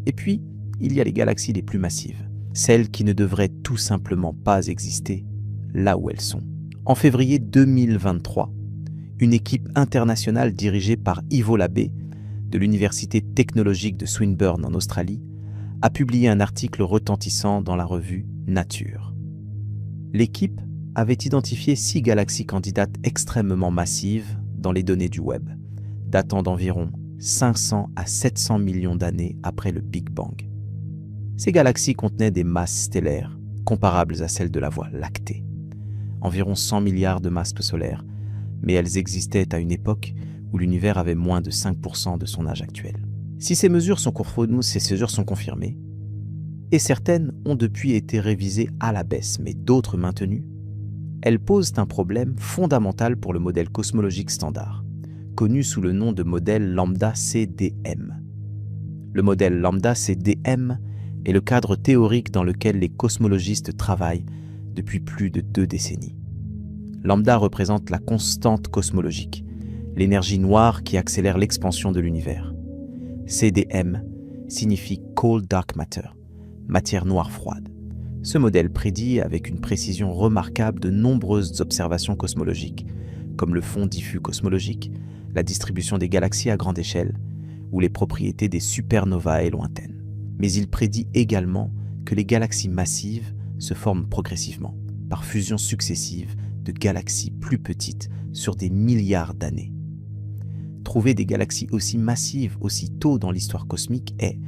Et puis, il y a les galaxies les plus massives, celles qui ne devraient tout simplement pas exister là où elles sont. En février 2023, une équipe internationale dirigée par Ivo Labbé de l'Université technologique de Swinburne en Australie a publié un article retentissant dans la revue Nature. L'équipe avait identifié 6 galaxies candidates extrêmement massives dans les données du web, datant d'environ 500 à 700 millions d'années après le Big Bang. Ces galaxies contenaient des masses stellaires comparables à celles de la Voie lactée, environ 100 milliards de masses solaires, mais elles existaient à une époque où l'univers avait moins de 5% de son âge actuel. Si ces mesures sont confirmées, et certaines ont depuis été révisées à la baisse, mais d'autres maintenues, elles posent un problème fondamental pour le modèle cosmologique standard, connu sous le nom de modèle lambda-CDM. Le modèle lambda-CDM est le cadre théorique dans lequel les cosmologistes travaillent depuis plus de 2 décennies. Lambda représente la constante cosmologique, l'énergie noire qui accélère l'expansion de l'univers. CDM signifie Cold Dark Matter, matière noire froide. Ce modèle prédit avec une précision remarquable de nombreuses observations cosmologiques, comme le fond diffus cosmologique, la distribution des galaxies à grande échelle ou les propriétés des supernovae lointaines. Mais il prédit également que les galaxies massives se forment progressivement, par fusion successive de galaxies plus petites sur des milliards d'années. Trouver des galaxies aussi massives aussi tôt dans l'histoire cosmique est,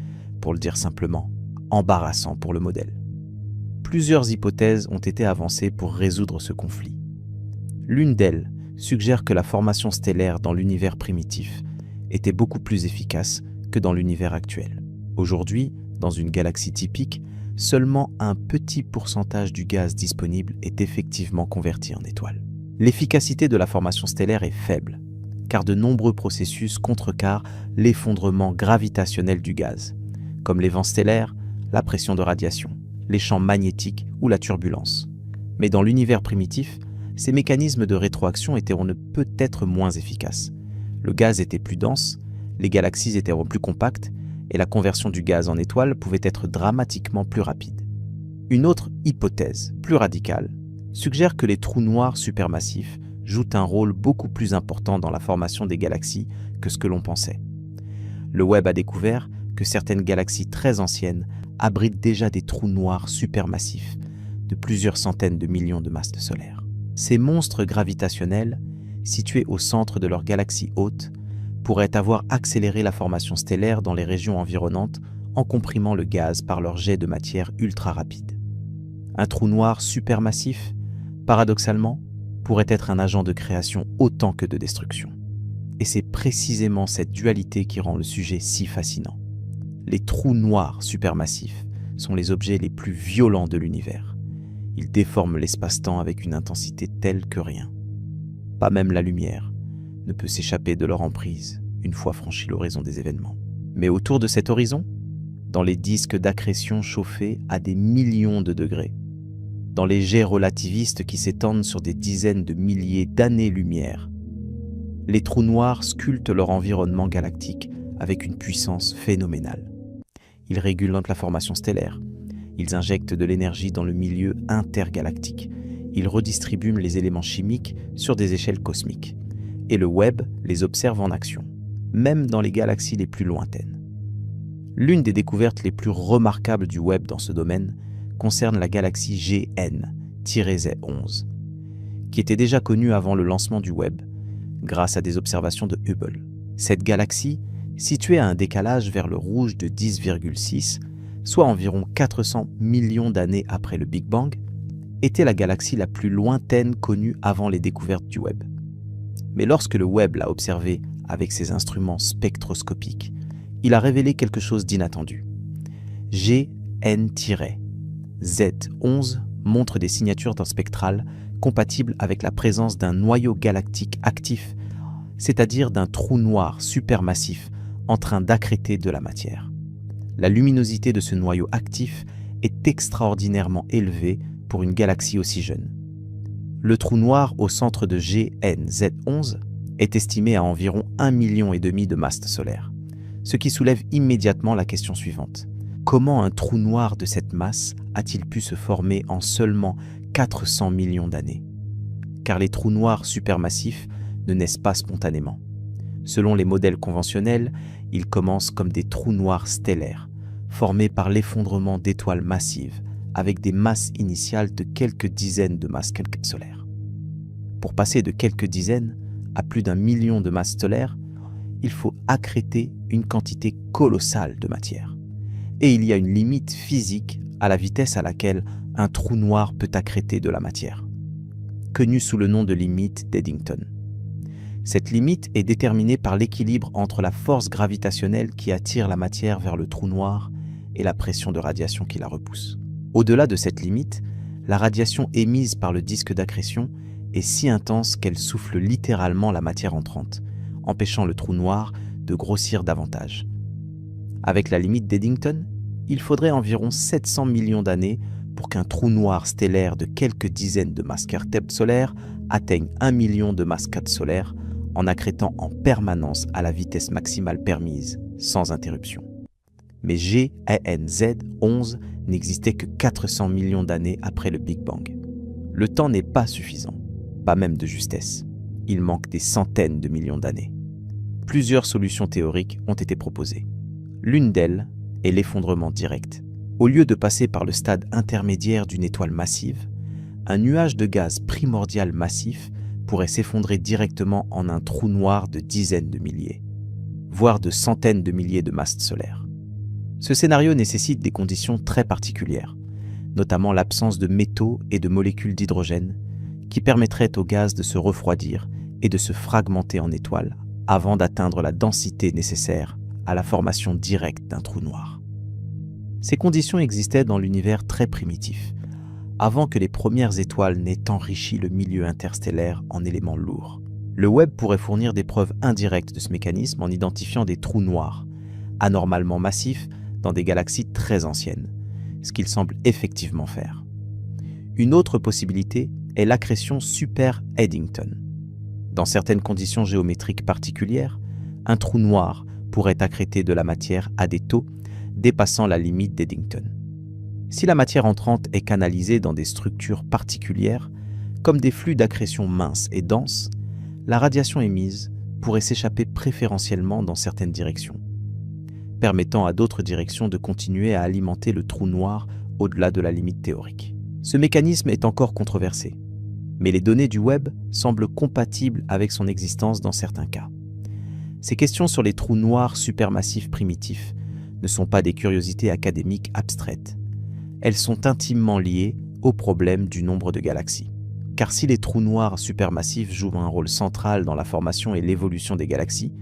pour le dire simplement, embarrassant pour le modèle. Plusieurs hypothèses ont été avancées pour résoudre ce conflit. L'une d'elles suggère que la formation stellaire dans l'univers primitif était beaucoup plus efficace que dans l'univers actuel. Aujourd'hui, dans une galaxie typique, seulement un petit pourcentage du gaz disponible est effectivement converti en étoile. L'efficacité de la formation stellaire est faible, car de nombreux processus contrecarrent l'effondrement gravitationnel du gaz, comme les vents stellaires, la pression de radiation, les champs magnétiques ou la turbulence. Mais dans l'univers primitif, ces mécanismes de rétroaction étaient peut-être moins efficaces. Le gaz était plus dense, les galaxies étaient plus compactes, et la conversion du gaz en étoile pouvait être dramatiquement plus rapide. Une autre hypothèse, plus radicale, suggère que les trous noirs supermassifs jouent un rôle beaucoup plus important dans la formation des galaxies que ce que l'on pensait. Le web a découvert que certaines galaxies très anciennes abritent déjà des trous noirs supermassifs de plusieurs centaines de millions de masses solaires. Ces monstres gravitationnels, situés au centre de leur galaxie hôte, pourraient avoir accéléré la formation stellaire dans les régions environnantes en comprimant le gaz par leur jet de matière ultra rapide. Un trou noir supermassif, paradoxalement, pourrait être un agent de création autant que de destruction. Et c'est précisément cette dualité qui rend le sujet si fascinant. Les trous noirs supermassifs sont les objets les plus violents de l'univers. Ils déforment l'espace-temps avec une intensité telle que rien. Pas même la lumière ne peut s'échapper de leur emprise une fois franchi l'horizon des événements. Mais autour de cet horizon, dans les disques d'accrétion chauffés à des millions de degrés, dans les jets relativistes qui s'étendent sur des dizaines de milliers d'années-lumière, les trous noirs sculptent leur environnement galactique avec une puissance phénoménale. Ils régulent la formation stellaire. Ils injectent de l'énergie dans le milieu intergalactique. Ils redistribuent les éléments chimiques sur des échelles cosmiques. Et le Webb les observe en action, même dans les galaxies les plus lointaines. L'une des découvertes les plus remarquables du Webb dans ce domaine concerne la galaxie GN-Z11, qui était déjà connue avant le lancement du Webb, grâce à des observations de Hubble. Cette galaxie, située à un décalage vers le rouge de 10,6, soit environ 400 millions d'années après le Big Bang, était la galaxie la plus lointaine connue avant les découvertes du Webb. Mais lorsque le Webb l'a observée avec ses instruments spectroscopiques, il a révélé quelque chose d'inattendu. GN-Z11 montre des signatures d'un spectral compatibles avec la présence d'un noyau galactique actif, c'est-à-dire d'un trou noir supermassif en train d'accréter de la matière. La luminosité de ce noyau actif est extraordinairement élevée pour une galaxie aussi jeune. Le trou noir au centre de GN-Z11 est estimé à environ 1,5 million de masses solaires, ce qui soulève immédiatement la question suivante. Comment un trou noir de cette masse a-t-il pu se former en seulement 400 millions d'années? Car les trous noirs supermassifs ne naissent pas spontanément. Selon les modèles conventionnels, ils commencent comme des trous noirs stellaires, formés par l'effondrement d'étoiles massives, avec des masses initiales de quelques dizaines de masses solaires. Pour passer de quelques dizaines à plus d'1 million de masses solaires, il faut accréter une quantité colossale de matière. Et il y a une limite physique à la vitesse à laquelle un trou noir peut accréter de la matière, connue sous le nom de limite d'Eddington. Cette limite est déterminée par l'équilibre entre la force gravitationnelle qui attire la matière vers le trou noir et la pression de radiation qui la repousse. Au-delà de cette limite, la radiation émise par le disque d'accrétion est si intense qu'elle souffle littéralement la matière entrante, empêchant le trou noir de grossir davantage. Avec la limite d'Eddington, il faudrait environ 700 millions d'années pour qu'un trou noir stellaire de quelques dizaines de masses solaires atteigne 1 million de masses solaires en accrétant en permanence à la vitesse maximale permise, sans interruption. Mais GN-Z11 n'existait que 400 millions d'années après le Big Bang. Le temps n'est pas suffisant, pas même de justesse. Il manque des centaines de millions d'années. Plusieurs solutions théoriques ont été proposées. L'une d'elles est l'effondrement direct. Au lieu de passer par le stade intermédiaire d'une étoile massive, un nuage de gaz primordial massif pourrait s'effondrer directement en un trou noir de dizaines de milliers, voire de centaines de milliers de masses solaires. Ce scénario nécessite des conditions très particulières, notamment l'absence de métaux et de molécules d'hydrogène, qui permettraient au gaz de se refroidir et de se fragmenter en étoiles avant d'atteindre la densité nécessaire à la formation directe d'un trou noir. Ces conditions existaient dans l'univers très primitif, avant que les premières étoiles n'aient enrichi le milieu interstellaire en éléments lourds. Le Webb pourrait fournir des preuves indirectes de ce mécanisme en identifiant des trous noirs, anormalement massifs dans des galaxies très anciennes, ce qu'il semble effectivement faire. Une autre possibilité est l'accrétion super-Eddington. Dans certaines conditions géométriques particulières, un trou noir pourrait accréter de la matière à des taux dépassant la limite d'Eddington. Si la matière entrante est canalisée dans des structures particulières, comme des flux d'accrétion minces et denses, la radiation émise pourrait s'échapper préférentiellement dans certaines directions, permettant à d'autres directions de continuer à alimenter le trou noir au-delà de la limite théorique. Ce mécanisme est encore controversé, mais les données du Webb semblent compatibles avec son existence dans certains cas. Ces questions sur les trous noirs supermassifs primitifs ne sont pas des curiosités académiques abstraites. Elles sont intimement liées au problème du nombre de galaxies. Car si les trous noirs supermassifs jouent un rôle central dans la formation et l'évolution des galaxies,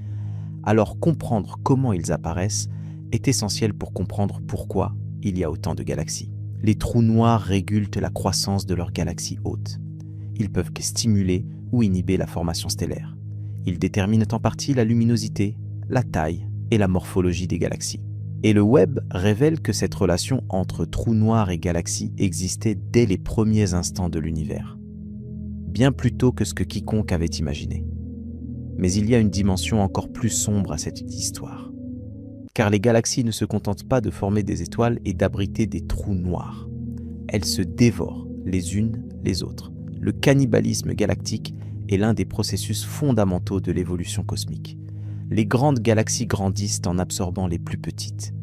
alors comprendre comment ils apparaissent est essentiel pour comprendre pourquoi il y a autant de galaxies. Les trous noirs régulent la croissance de leurs galaxies hôtes. Ils peuvent stimuler ou inhiber la formation stellaire. Ils déterminent en partie la luminosité, la taille et la morphologie des galaxies. Et le Webb révèle que cette relation entre trous noirs et galaxies existait dès les premiers instants de l'univers, bien plus tôt que ce que quiconque avait imaginé. Mais il y a une dimension encore plus sombre à cette histoire. Car les galaxies ne se contentent pas de former des étoiles et d'abriter des trous noirs. Elles se dévorent les unes les autres. Le cannibalisme galactique est l'un des processus fondamentaux de l'évolution cosmique. Les grandes galaxies grandissent en absorbant les plus petites.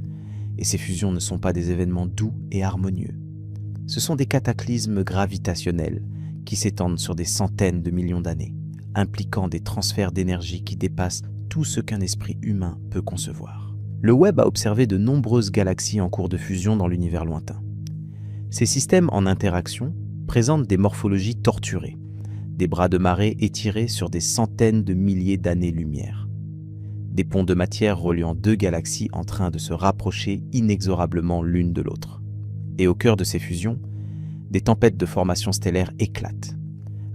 Et ces fusions ne sont pas des événements doux et harmonieux. Ce sont des cataclysmes gravitationnels qui s'étendent sur des centaines de millions d'années, impliquant des transferts d'énergie qui dépassent tout ce qu'un esprit humain peut concevoir. Le Webb a observé de nombreuses galaxies en cours de fusion dans l'univers lointain. Ces systèmes en interaction présentent des morphologies torturées, des bras de marée étirés sur des centaines de milliers d'années-lumière, des ponts de matière reliant deux galaxies en train de se rapprocher inexorablement l'une de l'autre. Et au cœur de ces fusions, des tempêtes de formation stellaire éclatent,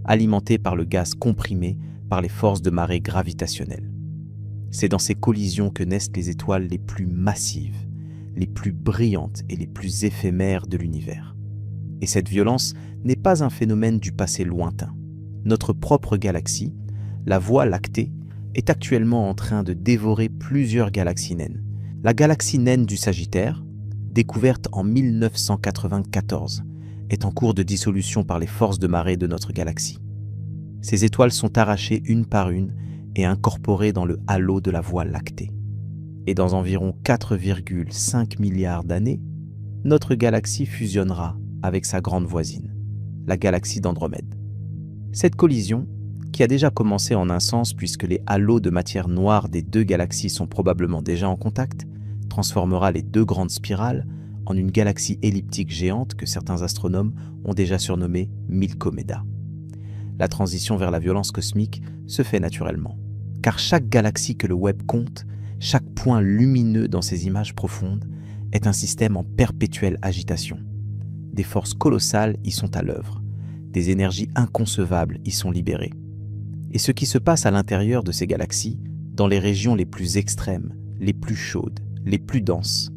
alimentées par le gaz comprimé par les forces de marée gravitationnelles. C'est dans ces collisions que naissent les étoiles les plus massives, les plus brillantes et les plus éphémères de l'univers. Et cette violence n'est pas un phénomène du passé lointain. Notre propre galaxie, la Voie lactée, est actuellement en train de dévorer plusieurs galaxies naines. La galaxie naine du Sagittaire, découverte en 1994, est en cours de dissolution par les forces de marée de notre galaxie. Ces étoiles sont arrachées une par une et incorporées dans le halo de la Voie lactée. Et dans environ 4,5 milliards d'années, notre galaxie fusionnera avec sa grande voisine, la galaxie d'Andromède. Cette collision, qui a déjà commencé en un sens puisque les halos de matière noire des deux galaxies sont probablement déjà en contact, transformera les deux grandes spirales en une galaxie elliptique géante que certains astronomes ont déjà surnommée Milkomeda. La transition vers la violence cosmique se fait naturellement, car chaque galaxie que le Webb compte, chaque point lumineux dans ces images profondes, est un système en perpétuelle agitation. Des forces colossales y sont à l'œuvre, des énergies inconcevables y sont libérées. Et ce qui se passe à l'intérieur de ces galaxies, dans les régions les plus extrêmes, les plus chaudes, les plus denses,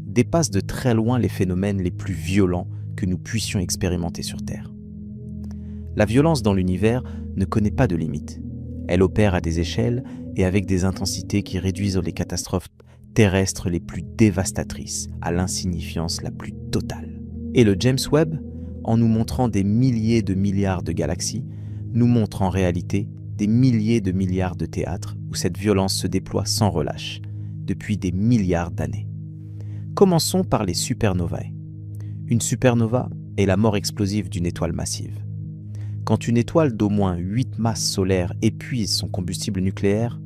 dépasse de très loin les phénomènes les plus violents que nous puissions expérimenter sur Terre. La violence dans l'univers ne connaît pas de limite. Elle opère à des échelles et avec des intensités qui réduisent les catastrophes terrestres les plus dévastatrices à l'insignifiance la plus totale. Et le James Webb, en nous montrant des milliers de milliards de galaxies, nous montre en réalité des milliers de milliards de théâtres où cette violence se déploie sans relâche, depuis des milliards d'années. Commençons par les supernovae. Une supernova est la mort explosive d'une étoile massive. Quand une étoile d'au moins 8 masses solaires épuise son combustible nucléaire,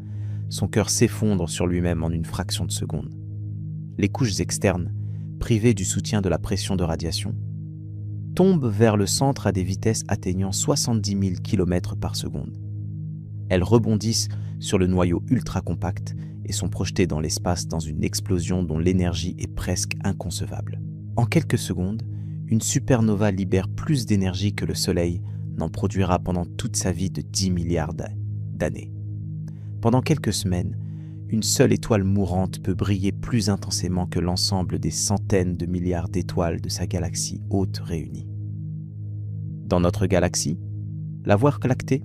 son cœur s'effondre sur lui-même en une fraction de seconde. Les couches externes, privées du soutien de la pression de radiation, tombent vers le centre à des vitesses atteignant 70 000 km par seconde. Elles rebondissent sur le noyau ultra compact et sont projetées dans l'espace dans une explosion dont l'énergie est presque inconcevable. En quelques secondes, une supernova libère plus d'énergie que le Soleil n'en produira pendant toute sa vie de 10 milliards d'années. Pendant quelques semaines, une seule étoile mourante peut briller plus intensément que l'ensemble des centaines de milliards d'étoiles de sa galaxie haute réunie. Dans notre galaxie, la Voie lactée,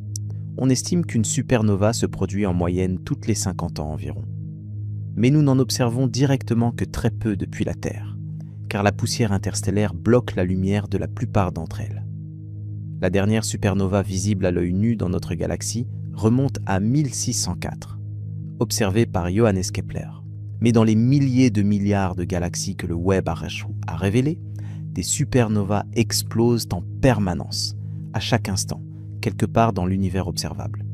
on estime qu'une supernova se produit en moyenne toutes les 50 ans environ. Mais nous n'en observons directement que très peu depuis la Terre, car la poussière interstellaire bloque la lumière de la plupart d'entre elles. La dernière supernova visible à l'œil nu dans notre galaxie remonte à 1604, observée par Johannes Kepler. Mais dans les milliers de milliards de galaxies que le Webb a révélées, des supernovas explosent en permanence, à chaque instant, quelque part dans l'univers observable.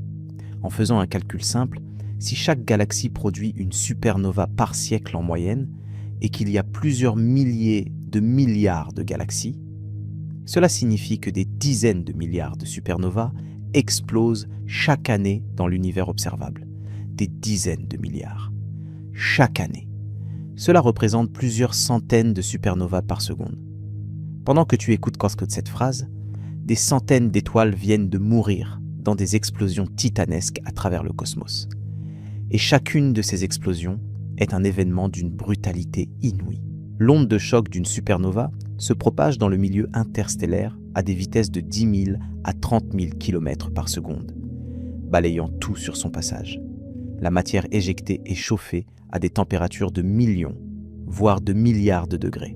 En faisant un calcul simple, si chaque galaxie produit une supernova par siècle en moyenne, et qu'il y a plusieurs milliers de milliards de galaxies, cela signifie que des dizaines de milliards de supernovas explosent chaque année dans l'univers observable. Des dizaines de milliards. Chaque année. Cela représente plusieurs centaines de supernovas par seconde. Pendant que tu écoutes cette phrase, des centaines d'étoiles viennent de mourir dans des explosions titanesques à travers le cosmos. Et chacune de ces explosions est un événement d'une brutalité inouïe. L'onde de choc d'une supernova se propage dans le milieu interstellaire à des vitesses de 10 000 à 30 000 km par seconde, balayant tout sur son passage. la matière éjectée est chauffée à des températures de millions, voire de milliards de degrés.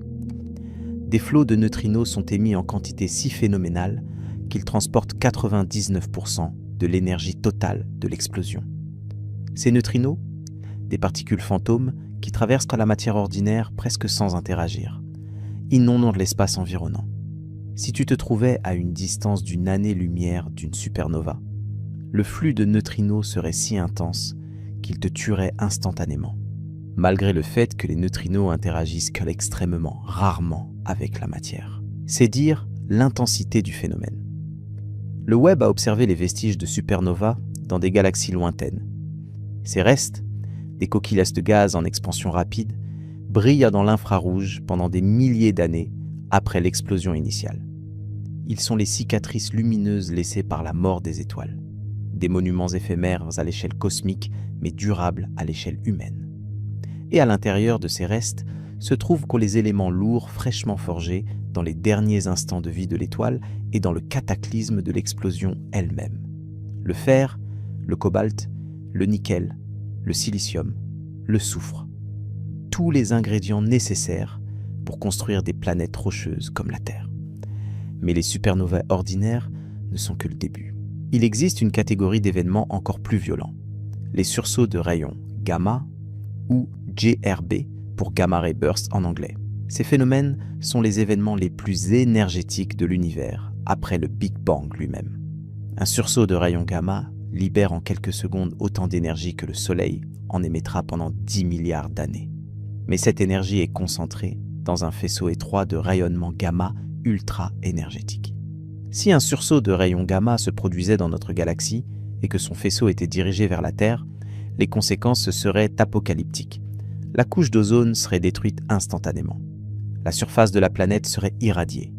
Des flots de neutrinos sont émis en quantité si phénoménale qu'ils transportent 99% de l'énergie totale de l'explosion. Ces neutrinos, des particules fantômes qui traversent la matière ordinaire presque sans interagir, inondent l'espace environnant. Si tu te trouvais à une distance d'une année-lumière d'une supernova, le flux de neutrinos serait si intense qu'il te tuerait instantanément, malgré le fait que les neutrinos interagissent qu'extrêmement rarement avec la matière. C'est dire l'intensité du phénomène. Le Webb a observé les vestiges de supernovas dans des galaxies lointaines. Ces restes, des coquilles de gaz en expansion rapide, brillent dans l'infrarouge pendant des milliers d'années après l'explosion initiale. Ils sont les cicatrices lumineuses laissées par la mort des étoiles, des monuments éphémères à l'échelle cosmique mais durables à l'échelle humaine. Et à l'intérieur de ces restes se trouvent les éléments lourds fraîchement forgés dans les derniers instants de vie de l'étoile et dans le cataclysme de l'explosion elle-même. Le fer, le cobalt, le nickel, le silicium, le soufre. Tous les ingrédients nécessaires pour construire des planètes rocheuses comme la Terre. Mais les supernovas ordinaires ne sont que le début. Il existe une catégorie d'événements encore plus violents. Les sursauts de rayons gamma ou GRB pour Gamma Ray Burst en anglais. Ces phénomènes sont les événements les plus énergétiques de l'univers après le Big Bang lui-même. Un sursaut de rayons gamma libère en quelques secondes autant d'énergie que le Soleil en émettra pendant 10 milliards d'années. Mais cette énergie est concentrée dans un faisceau étroit de rayonnement gamma ultra énergétique. Si un sursaut de rayons gamma se produisait dans notre galaxie et que son faisceau était dirigé vers la Terre, les conséquences seraient apocalyptiques. La couche d'ozone serait détruite instantanément. La surface de la planète serait irradiée.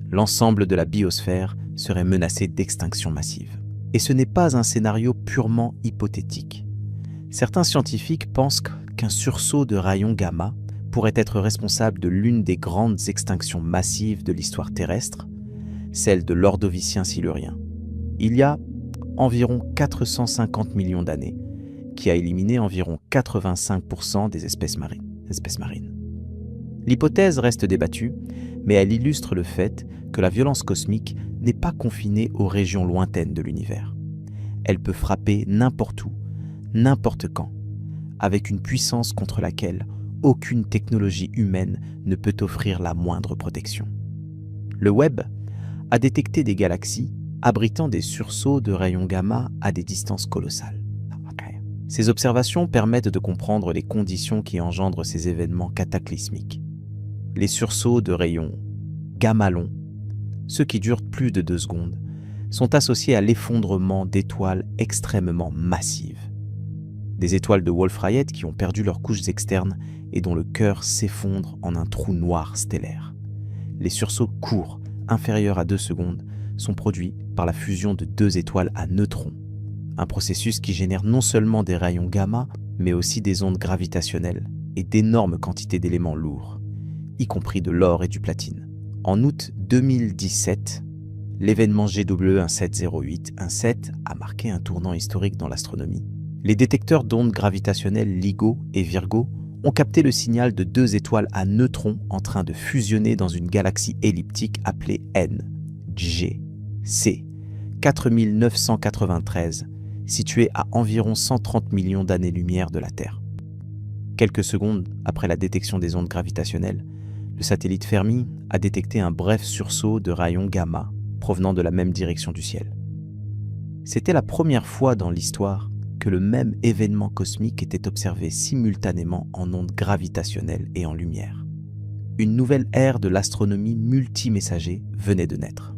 L'ensemble de la biosphère serait menacé d'extinction massive. Et ce n'est pas un scénario purement hypothétique. Certains scientifiques pensent qu'un sursaut de rayons gamma pourrait être responsable de l'une des grandes extinctions massives de l'histoire terrestre, celle de l'Ordovicien silurien. Il y a environ 450 millions d'années, qui a éliminé environ 85% des espèces marines. L'hypothèse reste débattue, mais elle illustre le fait que la violence cosmique n'est pas confinée aux régions lointaines de l'univers. Elle peut frapper n'importe où, n'importe quand, avec une puissance contre laquelle aucune technologie humaine ne peut offrir la moindre protection. Le Webb a détecté des galaxies abritant des sursauts de rayons gamma à des distances colossales. Ces observations permettent de comprendre les conditions qui engendrent ces événements cataclysmiques. Les sursauts de rayons gamma longs, ceux qui durent plus de 2 secondes, sont associés à l'effondrement d'étoiles extrêmement massives. Des étoiles de Wolf-Rayet qui ont perdu leurs couches externes et dont le cœur s'effondre en un trou noir stellaire. Les sursauts courts, inférieurs à 2 secondes, sont produits par la fusion de 2 étoiles à neutrons, un processus qui génère non seulement des rayons gamma, mais aussi des ondes gravitationnelles et d'énormes quantités d'éléments lourds, y compris de l'or et du platine. En août 2017, l'événement GW 1708-17 a marqué un tournant historique dans l'astronomie. Les détecteurs d'ondes gravitationnelles LIGO et Virgo ont capté le signal de 2 étoiles à neutrons en train de fusionner dans une galaxie elliptique appelée NGC 4993, située à environ 130 millions d'années-lumière de la Terre. Quelques secondes après la détection des ondes gravitationnelles, le satellite Fermi a détecté un bref sursaut de rayons gamma provenant de la même direction du ciel. C'était la première fois dans l'histoire que le même événement cosmique était observé simultanément en ondes gravitationnelles et en lumière. Une nouvelle ère de l'astronomie multimessager venait de naître.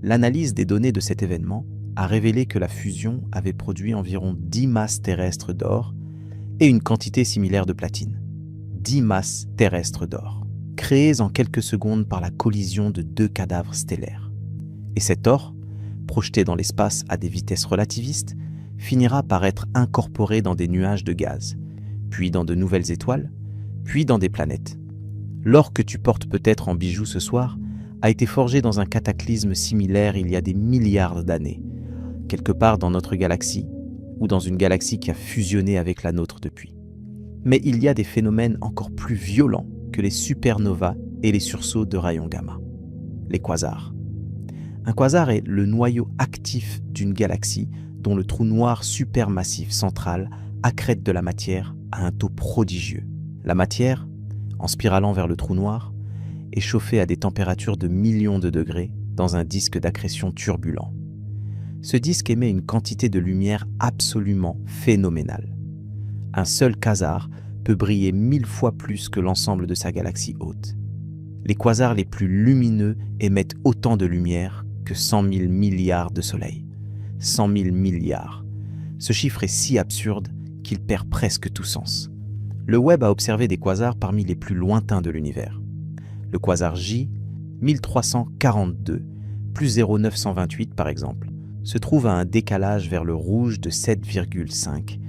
L'analyse des données de cet événement a révélé que la fusion avait produit environ 10 masses terrestres d'or et une quantité similaire de platine. 10 masses terrestres d'or, créées en quelques secondes par la collision de 2 cadavres stellaires. Et cet or, projeté dans l'espace à des vitesses relativistes, finira par être incorporé dans des nuages de gaz, puis dans de nouvelles étoiles, puis dans des planètes. L'or que tu portes peut-être en bijoux ce soir a été forgé dans un cataclysme similaire il y a des milliards d'années, quelque part dans notre galaxie, ou dans une galaxie qui a fusionné avec la nôtre depuis. Mais il y a des phénomènes encore plus violents que les supernovas et les sursauts de rayons gamma. Les quasars. Un quasar est le noyau actif d'une galaxie dont le trou noir supermassif central accrète de la matière à un taux prodigieux. La matière, en spiralant vers le trou noir, est chauffée à des températures de millions de degrés dans un disque d'accrétion turbulent. Ce disque émet une quantité de lumière absolument phénoménale. Un seul quasar peut briller 1000 fois plus que l'ensemble de sa galaxie hôte. Les quasars les plus lumineux émettent autant de lumière que 100 000 milliards de soleils. 100 000 milliards. Ce chiffre est si absurde qu'il perd presque tout sens. Le Webb a observé des quasars parmi les plus lointains de l'univers. Le quasar J, 1342, plus 0,928 par exemple, se trouve à un décalage vers le rouge de 7,5,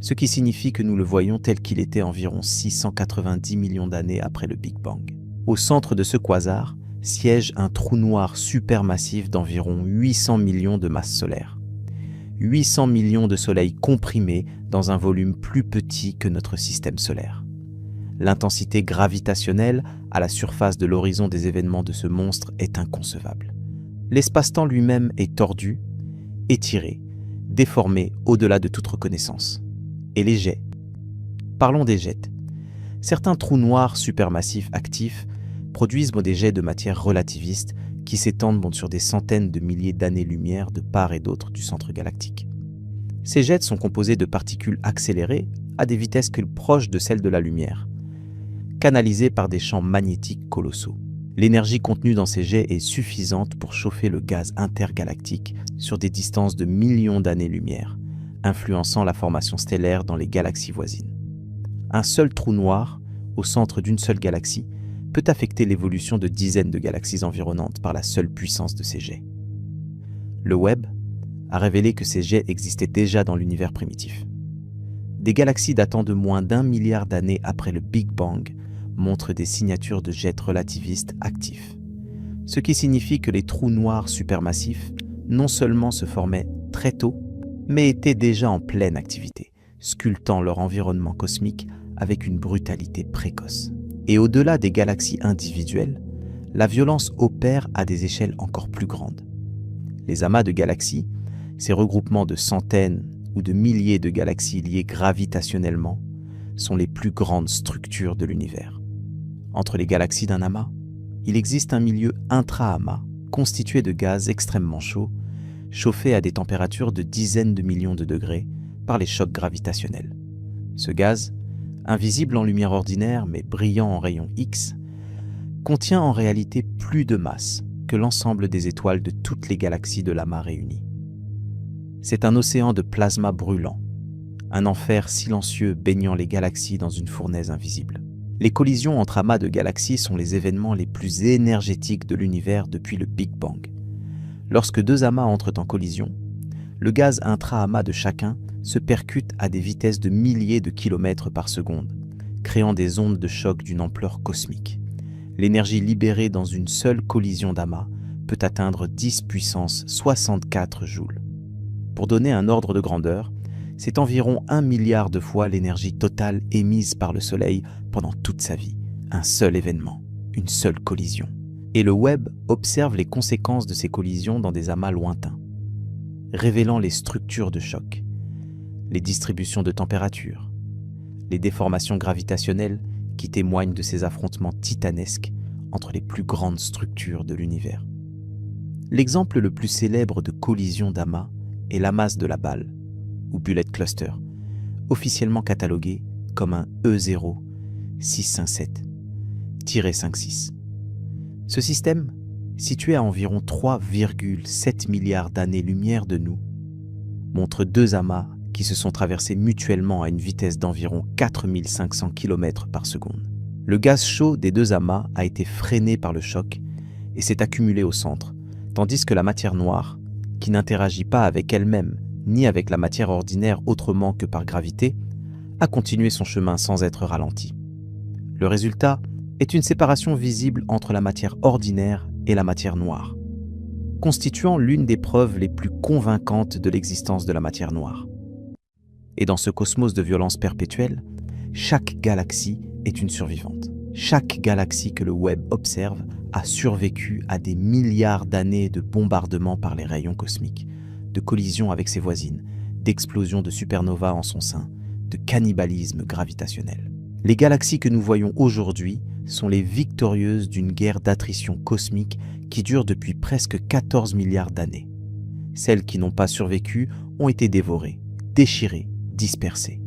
ce qui signifie que nous le voyons tel qu'il était environ 690 millions d'années après le Big Bang. Au centre de ce quasar siège un trou noir supermassif d'environ 800 millions de masses solaires. 800 millions de soleils comprimés dans un volume plus petit que notre système solaire. L'intensité gravitationnelle à la surface de l'horizon des événements de ce monstre est inconcevable. L'espace-temps lui-même est tordu, étiré, déformé au-delà de toute reconnaissance. Et les jets. Parlons des jets. Certains trous noirs supermassifs actifs produisent des jets de matière relativiste qui s'étendent sur des centaines de milliers d'années-lumière de part et d'autre du centre galactique. Ces jets sont composés de particules accélérées à des vitesses proches de celles de la lumière, canalisées par des champs magnétiques colossaux. L'énergie contenue dans ces jets est suffisante pour chauffer le gaz intergalactique sur des distances de millions d'années-lumière, influençant la formation stellaire dans les galaxies voisines. Un seul trou noir, au centre d'une seule galaxie, peut affecter l'évolution de dizaines de galaxies environnantes par la seule puissance de ces jets. Le Webb a révélé que ces jets existaient déjà dans l'univers primitif. Des galaxies datant de moins d'1 milliard d'années après le Big Bang montrent des signatures de jets relativistes actifs, ce qui signifie que les trous noirs supermassifs non seulement se formaient très tôt, mais étaient déjà en pleine activité, sculptant leur environnement cosmique avec une brutalité précoce. Et au-delà des galaxies individuelles, la violence opère à des échelles encore plus grandes. Les amas de galaxies, ces regroupements de centaines ou de milliers de galaxies liées gravitationnellement, sont les plus grandes structures de l'univers. Entre les galaxies d'un amas, il existe un milieu intra-amas constitué de gaz extrêmement chauds, chauffés à des températures de dizaines de millions de degrés par les chocs gravitationnels. Ce gaz, invisible en lumière ordinaire mais brillant en rayons X, contient en réalité plus de masse que l'ensemble des étoiles de toutes les galaxies de l'amas réunies. C'est un océan de plasma brûlant, un enfer silencieux baignant les galaxies dans une fournaise invisible. Les collisions entre amas de galaxies sont les événements les plus énergétiques de l'univers depuis le Big Bang. Lorsque deux amas entrent en collision, le gaz intra-amas de chacun se percute à des vitesses de milliers de kilomètres par seconde, créant des ondes de choc d'une ampleur cosmique. L'énergie libérée dans une seule collision d'amas peut atteindre 10 puissance 64 joules. Pour donner un ordre de grandeur, c'est environ 1 milliard de fois l'énergie totale émise par le Soleil pendant toute sa vie. Un seul événement, une seule collision. Et le Webb observe les conséquences de ces collisions dans des amas lointains, révélant les structures de choc, les distributions de température, les déformations gravitationnelles qui témoignent de ces affrontements titanesques entre les plus grandes structures de l'univers. L'exemple le plus célèbre de collision d'amas est l'amas de la balle, ou Bullet Cluster, officiellement catalogué comme un E0-617-56. Ce système, situé à environ 3,7 milliards d'années-lumière de nous, montre deux amas qui se sont traversés mutuellement à une vitesse d'environ 4500 km par seconde. Le gaz chaud des deux amas a été freiné par le choc et s'est accumulé au centre, tandis que la matière noire, qui n'interagit pas avec elle-même ni avec la matière ordinaire autrement que par gravité, a continué son chemin sans être ralenti. Le résultat est une séparation visible entre la matière ordinaire et la matière noire, constituant l'une des preuves les plus convaincantes de l'existence de la matière noire. Et dans ce cosmos de violence perpétuelle, chaque galaxie est une survivante. Chaque galaxie que le Webb observe a survécu à des milliards d'années de bombardements par les rayons cosmiques, de collisions avec ses voisines, d'explosions de supernovas en son sein, de cannibalisme gravitationnel. Les galaxies que nous voyons aujourd'hui sont les victorieuses d'une guerre d'attrition cosmique qui dure depuis presque 14 milliards d'années. Celles qui n'ont pas survécu ont été dévorées, déchirées, dispersées.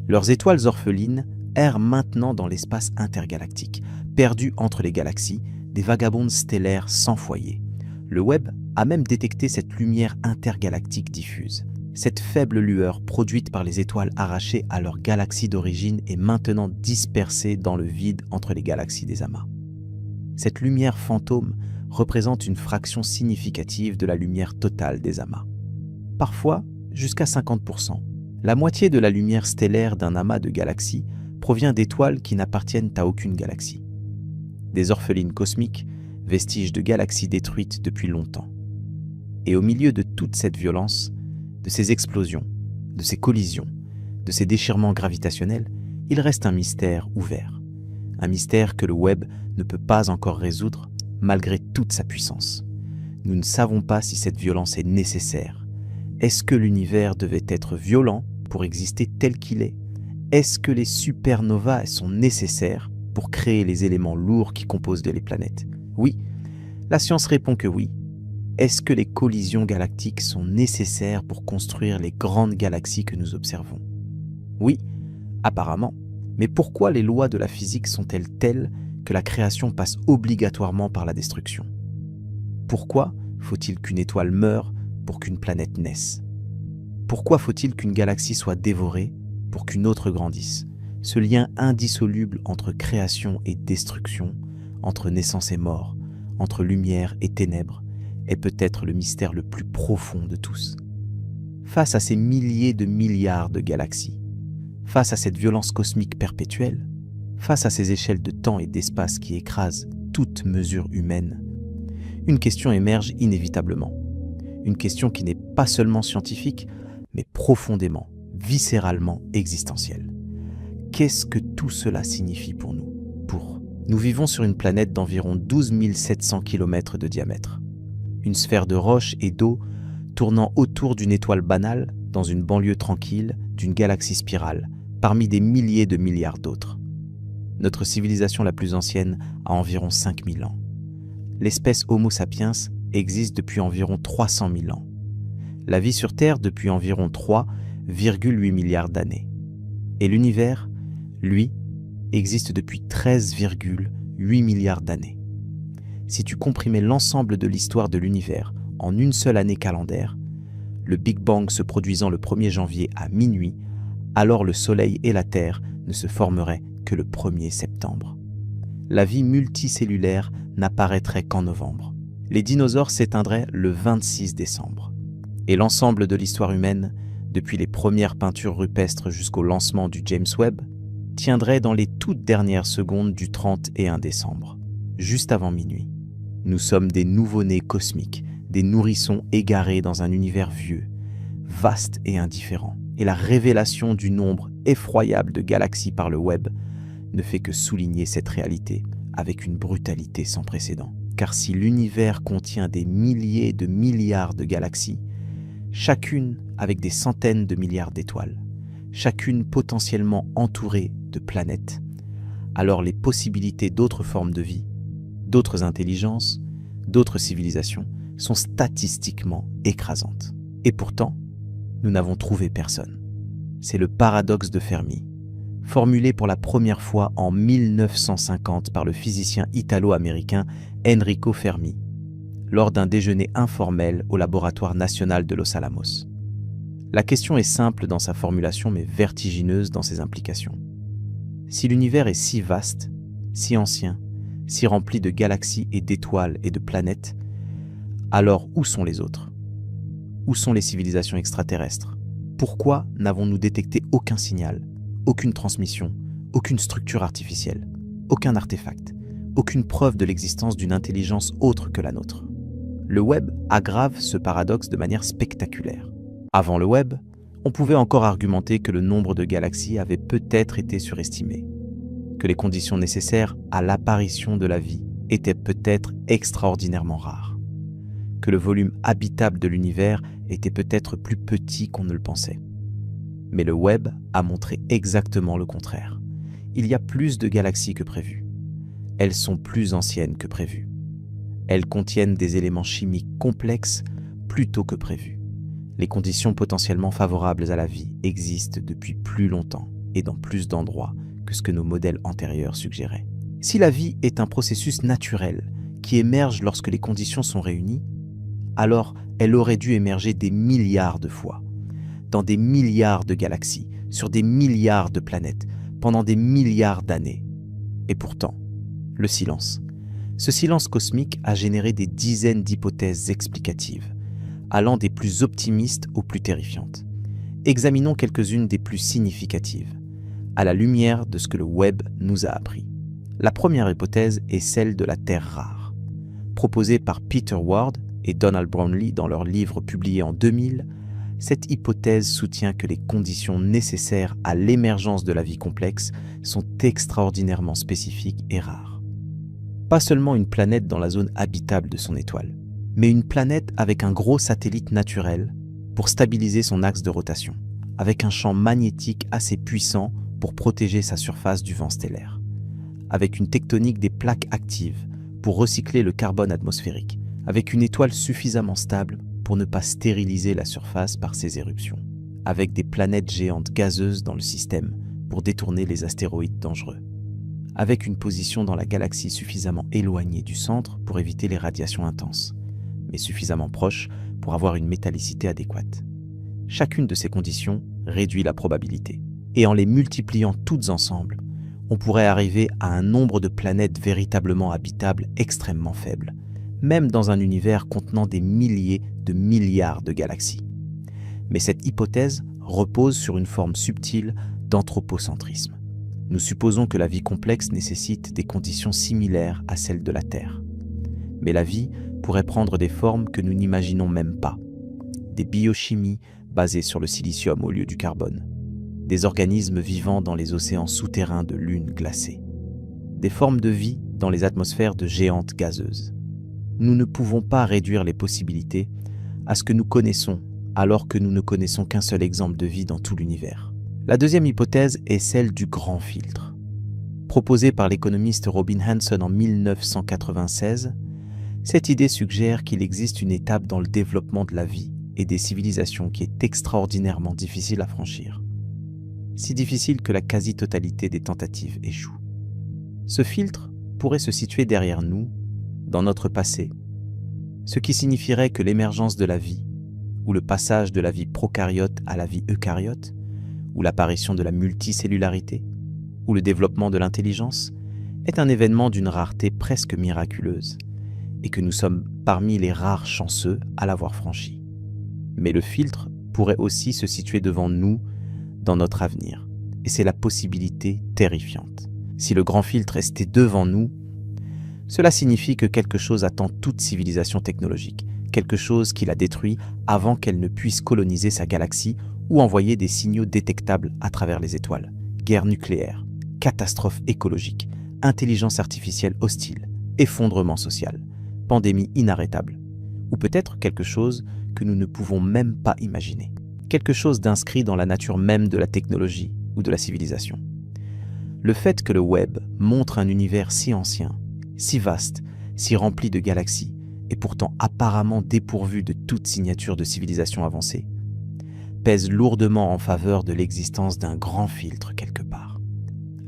Leurs étoiles orphelines errent maintenant dans l'espace intergalactique, perdues entre les galaxies, des vagabondes stellaires sans foyer. Le Webb a même détecté cette lumière intergalactique diffuse. Cette faible lueur produite par les étoiles arrachées à leur galaxie d'origine est maintenant dispersée dans le vide entre les galaxies des amas. Cette lumière fantôme représente une fraction significative de la lumière totale des amas. Parfois, jusqu'à 50%. La moitié de la lumière stellaire d'un amas de galaxies provient d'étoiles qui n'appartiennent à aucune galaxie. Des orphelines cosmiques, vestiges de galaxies détruites depuis longtemps. Et au milieu de toute cette violence, de ces explosions, de ces collisions, de ces déchirements gravitationnels, il reste un mystère ouvert. Un mystère que le Webb ne peut pas encore résoudre malgré toute sa puissance. Nous ne savons pas si cette violence est nécessaire. Est-ce que l'univers devait être violent pour exister tel qu'il est? Est-ce que les supernovas sont nécessaires pour créer les éléments lourds qui composent les planètes? Oui, la science répond que oui. Est-ce que les collisions galactiques sont nécessaires pour construire les grandes galaxies que nous observons? Oui, apparemment. Mais pourquoi les lois de la physique sont-elles telles que la création passe obligatoirement par la destruction? Pourquoi faut-il qu'une étoile meure pour qu'une planète naisse? Pourquoi faut-il qu'une galaxie soit dévorée pour qu'une autre grandisse? Ce lien indissoluble entre création et destruction, entre naissance et mort, entre lumière et ténèbres, est peut-être le mystère le plus profond de tous. Face à ces milliers de milliards de galaxies, face à cette violence cosmique perpétuelle, face à ces échelles de temps et d'espace qui écrasent toute mesure humaine, une question émerge inévitablement. Une question qui n'est pas seulement scientifique, mais profondément, viscéralement existentielle. Qu'est-ce que tout cela signifie pour nous? Nous vivons sur une planète d'environ 12 700 km de diamètre. Une sphère de roche et d'eau tournant autour d'une étoile banale dans une banlieue tranquille d'une galaxie spirale, parmi des milliers de milliards d'autres. Notre civilisation la plus ancienne a environ 5000 ans. L'espèce Homo sapiens existe depuis environ 300 000 ans. La vie sur Terre depuis environ 3,8 milliards d'années. Et l'univers, lui, existe depuis 13,8 milliards d'années. Si tu comprimais l'ensemble de l'histoire de l'univers en une seule année calendaire, le Big Bang se produisant le 1er janvier à minuit, alors le Soleil et la Terre ne se formeraient que le 1er septembre. La vie multicellulaire n'apparaîtrait qu'en novembre. Les dinosaures s'éteindraient le 26 décembre. Et l'ensemble de l'histoire humaine, depuis les premières peintures rupestres jusqu'au lancement du James Webb, tiendrait dans les toutes dernières secondes du 31 décembre, juste avant minuit. Nous sommes des nouveau-nés cosmiques, des nourrissons égarés dans un univers vieux, vaste et indifférent. Et la révélation du nombre effroyable de galaxies par le Webb ne fait que souligner cette réalité avec une brutalité sans précédent. Car si l'univers contient des milliers de milliards de galaxies, chacune avec des centaines de milliards d'étoiles, chacune potentiellement entourée de planètes, alors les possibilités d'autres formes de vie, d'autres intelligences, d'autres civilisations sont statistiquement écrasantes. Et pourtant, nous n'avons trouvé personne. C'est le paradoxe de Fermi, formulé pour la première fois en 1950 par le physicien italo-américain Enrico Fermi, lors d'un déjeuner informel au laboratoire national de Los Alamos. La question est simple dans sa formulation mais vertigineuse dans ses implications. Si l'univers est si vaste, si ancien, si rempli de galaxies et d'étoiles et de planètes, alors où sont les autres? Où sont les civilisations extraterrestres? Pourquoi n'avons-nous détecté aucun signal, aucune transmission, aucune structure artificielle, aucun artefact, aucune preuve de l'existence d'une intelligence autre que la nôtre? Le Webb aggrave ce paradoxe de manière spectaculaire. Avant le Webb, On pouvait encore argumenter que le nombre de galaxies avait peut-être été surestimé, que les conditions nécessaires à l'apparition de la vie étaient peut-être extraordinairement rares, que le volume habitable de l'univers était peut-être plus petit qu'on ne le pensait. Mais le web a montré exactement le contraire. Il y a plus de galaxies que prévu. Elles sont plus anciennes que prévu. Elles contiennent des éléments chimiques complexes plus tôt que prévu. Les conditions potentiellement favorables à la vie existent depuis plus longtemps et dans plus d'endroits que ce que nos modèles antérieurs suggéraient. Si la vie est un processus naturel qui émerge lorsque les conditions sont réunies, alors elle aurait dû émerger des milliards de fois, dans des milliards de galaxies, sur des milliards de planètes, pendant des milliards d'années. Et pourtant, le silence. Ce silence cosmique a généré des dizaines d'hypothèses explicatives, allant des plus optimistes aux plus terrifiantes. Examinons quelques-unes des plus significatives, à la lumière de ce que le web nous a appris. La première hypothèse est celle de la Terre rare. Proposée par Peter Ward et Donald Brownlee dans leur livre publié en 2000, cette hypothèse soutient que les conditions nécessaires à l'émergence de la vie complexe sont extraordinairement spécifiques et rares. Pas seulement une planète dans la zone habitable de son étoile, mais une planète avec un gros satellite naturel pour stabiliser son axe de rotation, avec un champ magnétique assez puissant pour protéger sa surface du vent stellaire, avec une tectonique des plaques actives pour recycler le carbone atmosphérique, avec une étoile suffisamment stable pour ne pas stériliser la surface par ses éruptions, avec des planètes géantes gazeuses dans le système pour détourner les astéroïdes dangereux, avec une position dans la galaxie suffisamment éloignée du centre pour éviter les radiations intenses, mais suffisamment proche pour avoir une métallicité adéquate. Chacune de ces conditions réduit la probabilité, et en les multipliant toutes ensemble, on pourrait arriver à un nombre de planètes véritablement habitables extrêmement faible, même dans un univers contenant des milliers de milliards de galaxies. Mais cette hypothèse repose sur une forme subtile d'anthropocentrisme. Nous supposons que la vie complexe nécessite des conditions similaires à celles de la Terre. Mais la vie pourrait prendre des formes que nous n'imaginons même pas. Des biochimies basées sur le silicium au lieu du carbone. Des organismes vivant dans les océans souterrains de lunes glacées. Des formes de vie dans les atmosphères de géantes gazeuses. Nous ne pouvons pas réduire les possibilités à ce que nous connaissons alors que nous ne connaissons qu'un seul exemple de vie dans tout l'univers. La deuxième hypothèse est celle du grand filtre. Proposée par l'économiste Robin Hanson en 1996, cette idée suggère qu'il existe une étape dans le développement de la vie et des civilisations qui est extraordinairement difficile à franchir. Si difficile que la quasi-totalité des tentatives échouent. Ce filtre pourrait se situer derrière nous, dans notre passé, ce qui signifierait que l'émergence de la vie, ou le passage de la vie prokaryote à la vie eucaryote, ou l'apparition de la multicellularité, ou le développement de l'intelligence, est un événement d'une rareté presque miraculeuse, et que nous sommes parmi les rares chanceux à l'avoir franchi. Mais le filtre pourrait aussi se situer devant nous, dans notre avenir, et c'est la possibilité terrifiante. Si le grand filtre restait devant nous, cela signifie que quelque chose attend toute civilisation technologique, quelque chose qui la détruit avant qu'elle ne puisse coloniser sa galaxie ou envoyer des signaux détectables à travers les étoiles. Guerre nucléaire, catastrophe écologique, intelligence artificielle hostile, effondrement social, pandémie inarrêtable, ou peut-être quelque chose que nous ne pouvons même pas imaginer, quelque chose d'inscrit dans la nature même de la technologie ou de la civilisation. Le fait que le web montre un univers si ancien, si vaste, si rempli de galaxies, et pourtant apparemment dépourvu de toute signature de civilisation avancée, pèse lourdement en faveur de l'existence d'un grand filtre quelque part.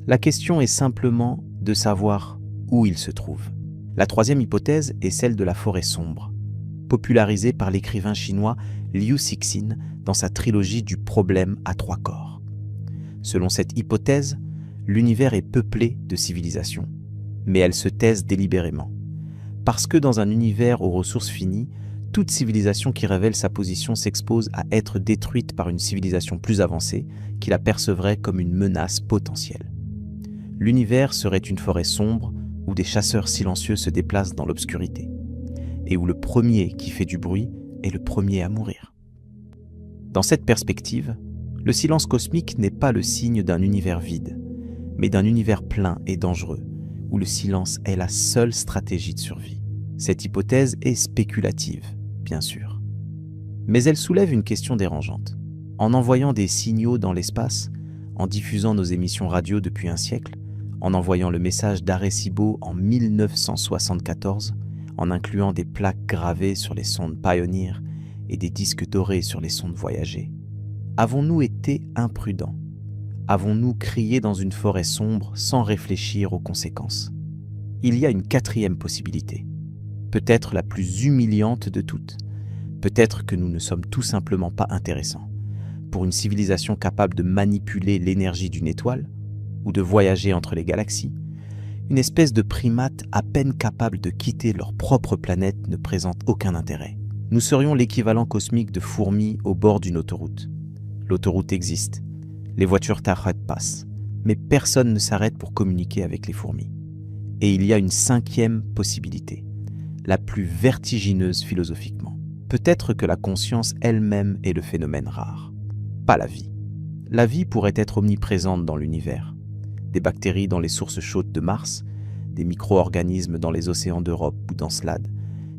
La question est simplement de savoir où il se trouve. La troisième hypothèse est celle de la forêt sombre, popularisée par l'écrivain chinois Liu Cixin dans sa trilogie du problème à 3 corps. Selon cette hypothèse, l'univers est peuplé de civilisations, mais elles se taisent délibérément. Parce que dans un univers aux ressources finies, toute civilisation qui révèle sa position s'expose à être détruite par une civilisation plus avancée qui la percevrait comme une menace potentielle. L'univers serait une forêt sombre où des chasseurs silencieux se déplacent dans l'obscurité, et où le premier qui fait du bruit est le premier à mourir. Dans cette perspective, le silence cosmique n'est pas le signe d'un univers vide, mais d'un univers plein et dangereux, où le silence est la seule stratégie de survie. Cette hypothèse est spéculative, bien sûr. Mais elle soulève une question dérangeante. En envoyant des signaux dans l'espace, en diffusant nos émissions radio depuis un siècle, en envoyant le message d'Arecibo en 1974, en incluant des plaques gravées sur les sondes Pioneer et des disques dorés sur les sondes Voyager, avons-nous été imprudents? Avons-nous crié dans une forêt sombre sans réfléchir aux conséquences? Il y a une quatrième possibilité, peut-être la plus humiliante de toutes. Peut-être que nous ne sommes tout simplement pas intéressants. Pour une civilisation capable de manipuler l'énergie d'une étoile, ou de voyager entre les galaxies, une espèce de primate à peine capable de quitter leur propre planète ne présente aucun intérêt. Nous serions l'équivalent cosmique de fourmis au bord d'une autoroute. L'autoroute existe, les voitures t'arrêtent passent, mais personne ne s'arrête pour communiquer avec les fourmis. Et il y a une cinquième possibilité, la plus vertigineuse philosophiquement. Peut-être que la conscience elle-même est le phénomène rare, pas la vie. La vie pourrait être omniprésente dans l'univers. Des bactéries dans les sources chaudes de Mars, des micro-organismes dans les océans d'Europe ou d'Encelade,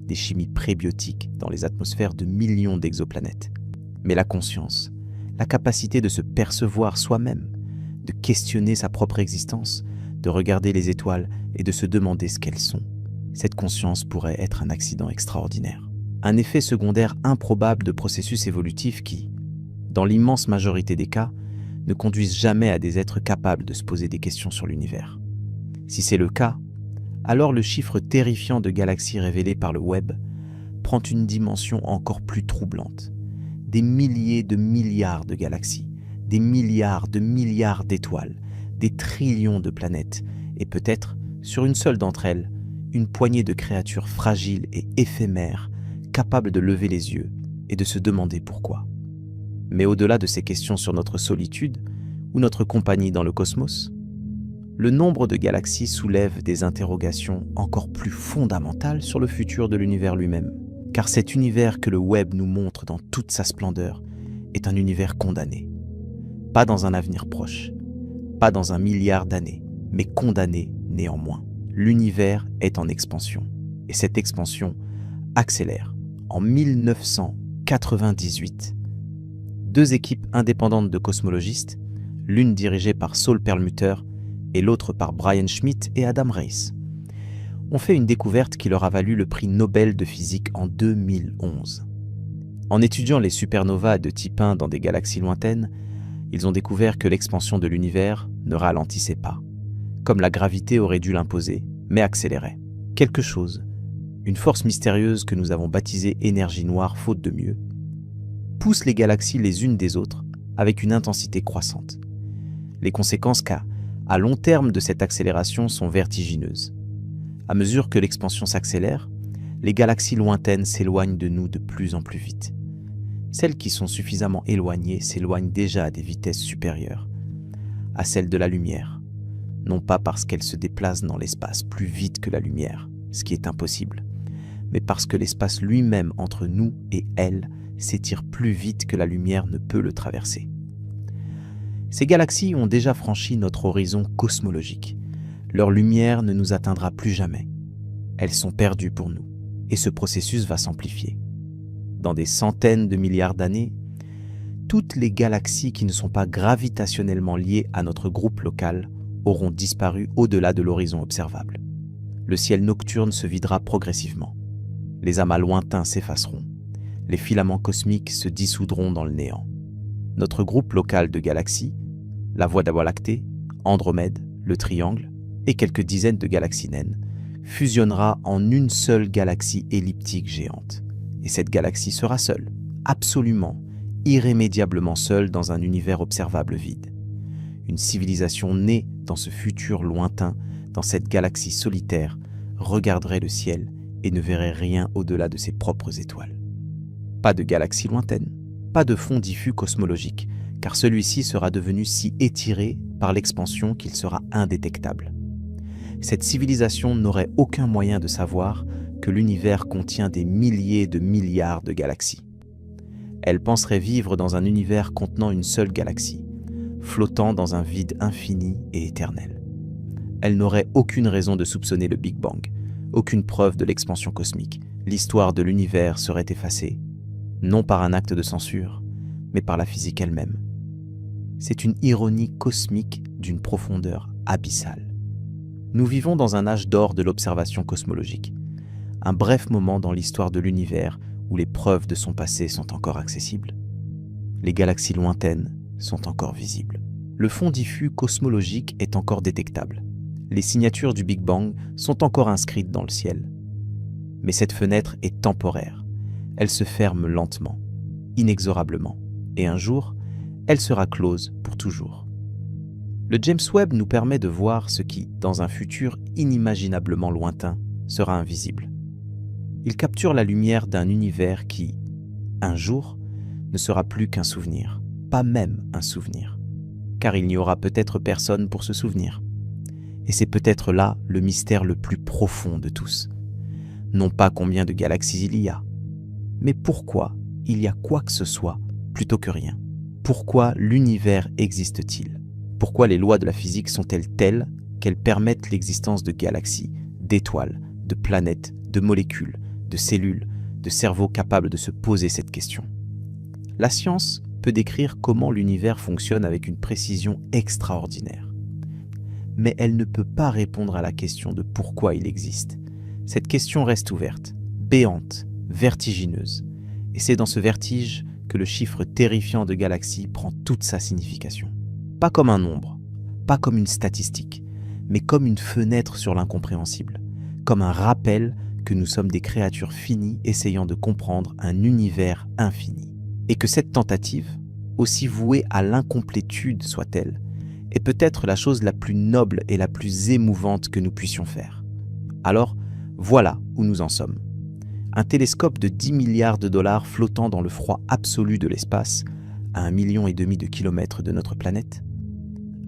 des chimies prébiotiques dans les atmosphères de millions d'exoplanètes. Mais la conscience, la capacité de se percevoir soi-même, de questionner sa propre existence, de regarder les étoiles et de se demander ce qu'elles sont, cette conscience pourrait être un accident extraordinaire. Un effet secondaire improbable de processus évolutifs qui, dans l'immense majorité des cas, ne conduisent jamais à des êtres capables de se poser des questions sur l'univers. Si c'est le cas, alors le chiffre terrifiant de galaxies révélées par le web prend une dimension encore plus troublante. Des milliers de milliards de galaxies, des milliards de milliards d'étoiles, des trillions de planètes, et peut-être, sur une seule d'entre elles, une poignée de créatures fragiles et éphémères, capables de lever les yeux et de se demander pourquoi. Mais au-delà de ces questions sur notre solitude ou notre compagnie dans le cosmos, le nombre de galaxies soulève des interrogations encore plus fondamentales sur le futur de l'univers lui-même. Car cet univers que le web nous montre dans toute sa splendeur est un univers condamné. Pas dans un avenir proche, pas dans 1 milliard d'années, mais condamné néanmoins. L'univers est en expansion, et cette expansion accélère. En 1998, 2 équipes indépendantes de cosmologistes, l'une dirigée par Saul Perlmutter et l'autre par Brian Schmidt et Adam Riess, ont fait une découverte qui leur a valu le prix Nobel de physique en 2011. En étudiant les supernovas de type 1 dans des galaxies lointaines, ils ont découvert que l'expansion de l'univers ne ralentissait pas, comme la gravité aurait dû l'imposer, mais accélérait. Quelque chose, une force mystérieuse que nous avons baptisée énergie noire faute de mieux, pousse les galaxies les unes des autres avec une intensité croissante. Les conséquences à long terme de cette accélération sont vertigineuses. À mesure que l'expansion s'accélère, les galaxies lointaines s'éloignent de nous de plus en plus vite. Celles qui sont suffisamment éloignées s'éloignent déjà à des vitesses supérieures à celles de la lumière, non pas parce qu'elles se déplacent dans l'espace plus vite que la lumière, ce qui est impossible, mais parce que l'espace lui-même entre nous et elles s'étire plus vite que la lumière ne peut le traverser. Ces galaxies ont déjà franchi notre horizon cosmologique. Leur lumière ne nous atteindra plus jamais. Elles sont perdues pour nous, et ce processus va s'amplifier. Dans des centaines de milliards d'années, toutes les galaxies qui ne sont pas gravitationnellement liées à notre groupe local auront disparu au-delà de l'horizon observable. Le ciel nocturne se videra progressivement. Les amas lointains s'effaceront. Les filaments cosmiques se dissoudront dans le néant. Notre groupe local de galaxies, la Voie de la Voie lactée, Andromède, le Triangle et quelques dizaines de galaxies naines, fusionnera en une seule galaxie elliptique géante. Et cette galaxie sera seule, absolument, irrémédiablement seule dans un univers observable vide. Une civilisation née dans ce futur lointain, dans cette galaxie solitaire, regarderait le ciel et ne verrait rien au-delà de ses propres étoiles. Pas de galaxie lointaine, pas de fond diffus cosmologique, car celui-ci sera devenu si étiré par l'expansion qu'il sera indétectable. Cette civilisation n'aurait aucun moyen de savoir que l'univers contient des milliers de milliards de galaxies. Elle penserait vivre dans un univers contenant une seule galaxie, flottant dans un vide infini et éternel. Elle n'aurait aucune raison de soupçonner le Big Bang, aucune preuve de l'expansion cosmique. L'histoire de l'univers serait effacée, non par un acte de censure, mais par la physique elle-même. C'est une ironie cosmique d'une profondeur abyssale. Nous vivons dans un âge d'or de l'observation cosmologique, un bref moment dans l'histoire de l'univers où les preuves de son passé sont encore accessibles. Les galaxies lointaines sont encore visibles. Le fond diffus cosmologique est encore détectable. Les signatures du Big Bang sont encore inscrites dans le ciel. Mais cette fenêtre est temporaire. Elle se ferme lentement, inexorablement, et un jour, elle sera close pour toujours. Le James Webb nous permet de voir ce qui, dans un futur inimaginablement lointain, sera invisible. Il capture la lumière d'un univers qui, un jour, ne sera plus qu'un souvenir, pas même un souvenir, car il n'y aura peut-être personne pour se souvenir. Et c'est peut-être là le mystère le plus profond de tous. Non pas combien de galaxies il y a, mais pourquoi il y a quoi que ce soit plutôt que rien. Pourquoi l'univers existe-t-il? Pourquoi les lois de la physique sont-elles telles qu'elles permettent l'existence de galaxies, d'étoiles, de planètes, de molécules, de cellules, de cerveaux capables de se poser cette question? La science peut décrire comment l'univers fonctionne avec une précision extraordinaire. Mais elle ne peut pas répondre à la question de pourquoi il existe. Cette question reste ouverte, béante, vertigineuse. Et c'est dans ce vertige que le chiffre terrifiant de galaxies prend toute sa signification. Pas comme un nombre, pas comme une statistique, mais comme une fenêtre sur l'incompréhensible, comme un rappel que nous sommes des créatures finies essayant de comprendre un univers infini. Et que cette tentative, aussi vouée à l'incomplétude soit-elle, est peut-être la chose la plus noble et la plus émouvante que nous puissions faire. Alors, voilà où nous en sommes. Un télescope de 10 milliards de dollars flottant dans le froid absolu de l'espace, à 1,5 million de kilomètres de notre planète,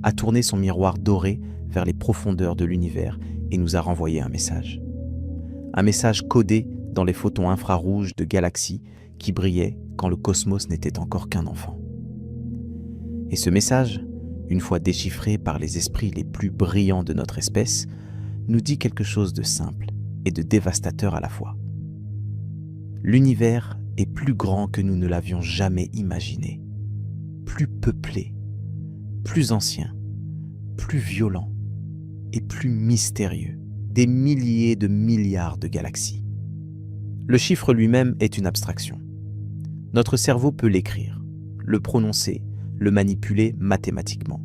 a tourné son miroir doré vers les profondeurs de l'univers et nous a renvoyé un message. Un message codé dans les photons infrarouges de galaxies qui brillaient quand le cosmos n'était encore qu'un enfant. Et ce message, une fois déchiffré par les esprits les plus brillants de notre espèce, nous dit quelque chose de simple et de dévastateur à la fois. L'univers est plus grand que nous ne l'avions jamais imaginé, plus peuplé, plus ancien, plus violent et plus mystérieux, des milliers de milliards de galaxies. Le chiffre lui-même est une abstraction. Notre cerveau peut l'écrire, le prononcer, le manipuler mathématiquement,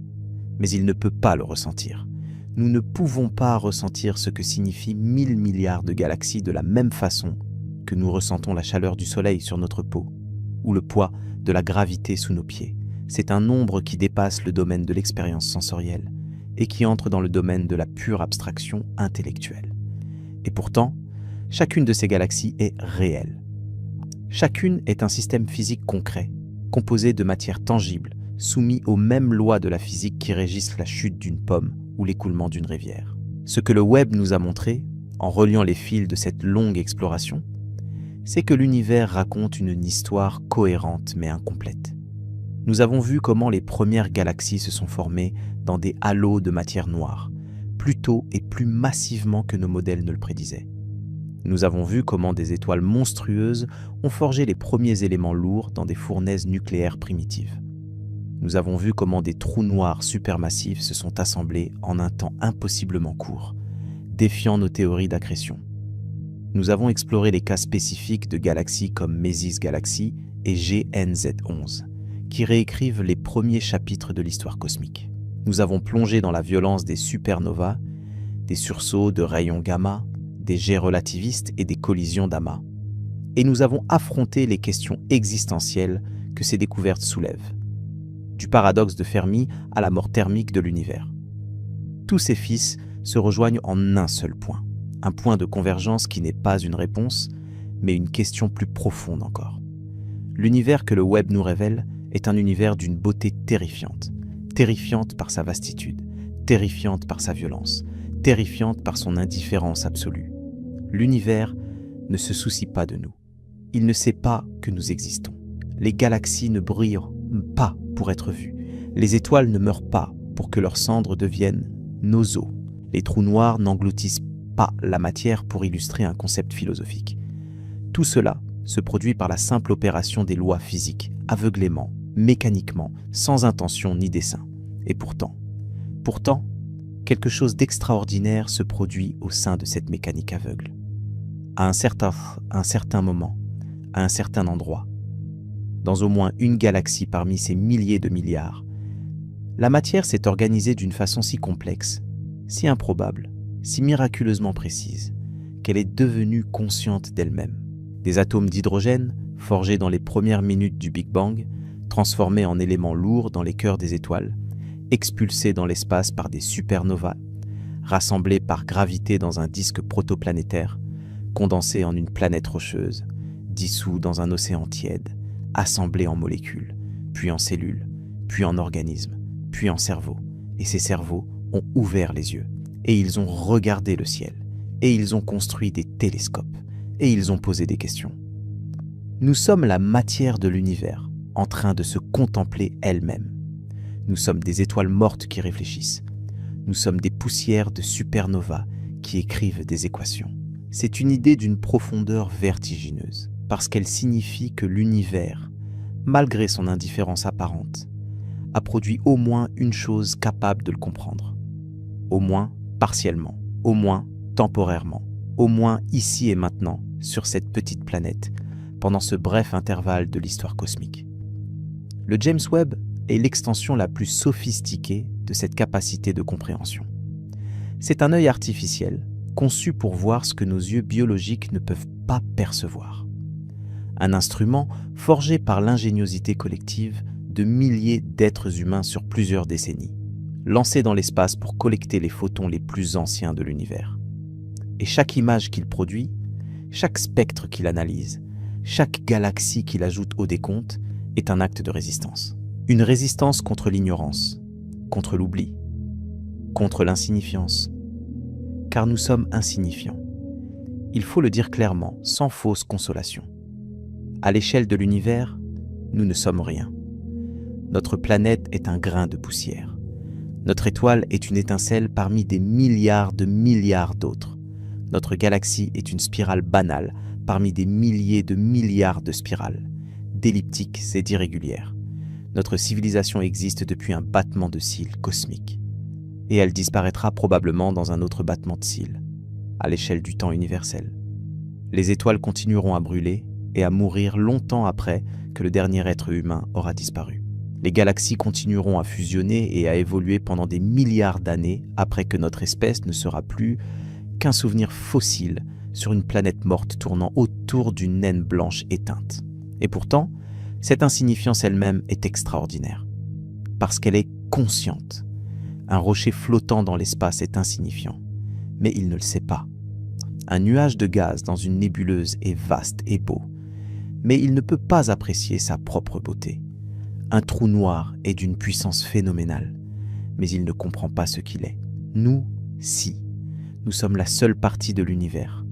mais il ne peut pas le ressentir. Nous ne pouvons pas ressentir ce que signifient 1000 milliards de galaxies de la même façon que nous ressentons la chaleur du soleil sur notre peau ou le poids de la gravité sous nos pieds. C'est un nombre qui dépasse le domaine de l'expérience sensorielle et qui entre dans le domaine de la pure abstraction intellectuelle. Et pourtant, chacune de ces galaxies est réelle. Chacune est un système physique concret, composé de matière tangible, soumis aux mêmes lois de la physique qui régissent la chute d'une pomme ou l'écoulement d'une rivière. Ce que le Webb nous a montré, en reliant les fils de cette longue exploration, c'est que l'univers raconte une histoire cohérente mais incomplète. Nous avons vu comment les premières galaxies se sont formées dans des halos de matière noire, plus tôt et plus massivement que nos modèles ne le prédisaient. Nous avons vu comment des étoiles monstrueuses ont forgé les premiers éléments lourds dans des fournaises nucléaires primitives. Nous avons vu comment des trous noirs supermassifs se sont assemblés en un temps impossiblement court, défiant nos théories d'accrétion. Nous avons exploré les cas spécifiques de galaxies comme Mésis Galaxy et GNZ11, qui réécrivent les premiers chapitres de l'histoire cosmique. Nous avons plongé dans la violence des supernovas, des sursauts de rayons gamma, des jets relativistes et des collisions d'amas. Et nous avons affronté les questions existentielles que ces découvertes soulèvent, du paradoxe de Fermi à la mort thermique de l'univers. Tous ces fils se rejoignent en un seul point, un point de convergence qui n'est pas une réponse, mais une question plus profonde encore. L'univers que le Webb nous révèle est un univers d'une beauté terrifiante, terrifiante par sa vastitude, terrifiante par sa violence, terrifiante par son indifférence absolue. L'univers ne se soucie pas de nous. Il ne sait pas que nous existons. Les galaxies ne brillent pas pour être vues. Les étoiles ne meurent pas pour que leurs cendres deviennent nos os. Les trous noirs n'engloutissent pas la matière pour illustrer un concept philosophique. Tout cela se produit par la simple opération des lois physiques, aveuglément, mécaniquement, sans intention ni dessein. Et pourtant, quelque chose d'extraordinaire se produit au sein de cette mécanique aveugle. À un certain moment, à un certain endroit, dans au moins une galaxie parmi ces milliers de milliards, la matière s'est organisée d'une façon si complexe, si improbable, si miraculeusement précise, qu'elle est devenue consciente d'elle-même. Des atomes d'hydrogène, forgés dans les premières minutes du Big Bang, transformés en éléments lourds dans les cœurs des étoiles, expulsés dans l'espace par des supernovas, rassemblés par gravité dans un disque protoplanétaire, condensés en une planète rocheuse, dissous dans un océan tiède, assemblés en molécules, puis en cellules, puis en organismes, puis en cerveaux. Et ces cerveaux ont ouvert les yeux, et ils ont regardé le ciel, et ils ont construit des télescopes, et ils ont posé des questions. Nous sommes la matière de l'univers, en train de se contempler elle-même. Nous sommes des étoiles mortes qui réfléchissent. Nous sommes des poussières de supernovas qui écrivent des équations. C'est une idée d'une profondeur vertigineuse, parce qu'elle signifie que l'univers, malgré son indifférence apparente, a produit au moins une chose capable de le comprendre. Au moins partiellement, au moins temporairement, au moins ici et maintenant, sur cette petite planète, pendant ce bref intervalle de l'histoire cosmique. Le James Webb est l'extension la plus sophistiquée de cette capacité de compréhension. C'est un œil artificiel, conçu pour voir ce que nos yeux biologiques ne peuvent pas percevoir. Un instrument forgé par l'ingéniosité collective de milliers d'êtres humains sur plusieurs décennies, lancé dans l'espace pour collecter les photons les plus anciens de l'univers. Et chaque image qu'il produit, chaque spectre qu'il analyse, chaque galaxie qu'il ajoute au décompte est un acte de résistance. Une résistance contre l'ignorance, contre l'oubli, contre l'insignifiance. Car nous sommes insignifiants. Il faut le dire clairement, sans fausse consolation. À l'échelle de l'univers, nous ne sommes rien. Notre planète est un grain de poussière. Notre étoile est une étincelle parmi des milliards d'autres. Notre galaxie est une spirale banale parmi des milliers de milliards de spirales, d'elliptiques et d'irrégulières. Notre civilisation existe depuis un battement de cils cosmique. Et elle disparaîtra probablement dans un autre battement de cils, à l'échelle du temps universel. Les étoiles continueront à brûler et à mourir longtemps après que le dernier être humain aura disparu. Les galaxies continueront à fusionner et à évoluer pendant des milliards d'années après que notre espèce ne sera plus qu'un souvenir fossile sur une planète morte tournant autour d'une naine blanche éteinte. Et pourtant, cette insignifiance elle-même est extraordinaire, parce qu'elle est consciente. Un rocher flottant dans l'espace est insignifiant, mais il ne le sait pas. Un nuage de gaz dans une nébuleuse est vaste et beau, mais il ne peut pas apprécier sa propre beauté. Un trou noir est d'une puissance phénoménale, mais il ne comprend pas ce qu'il est. Nous, si. Nous sommes la seule partie de l'univers,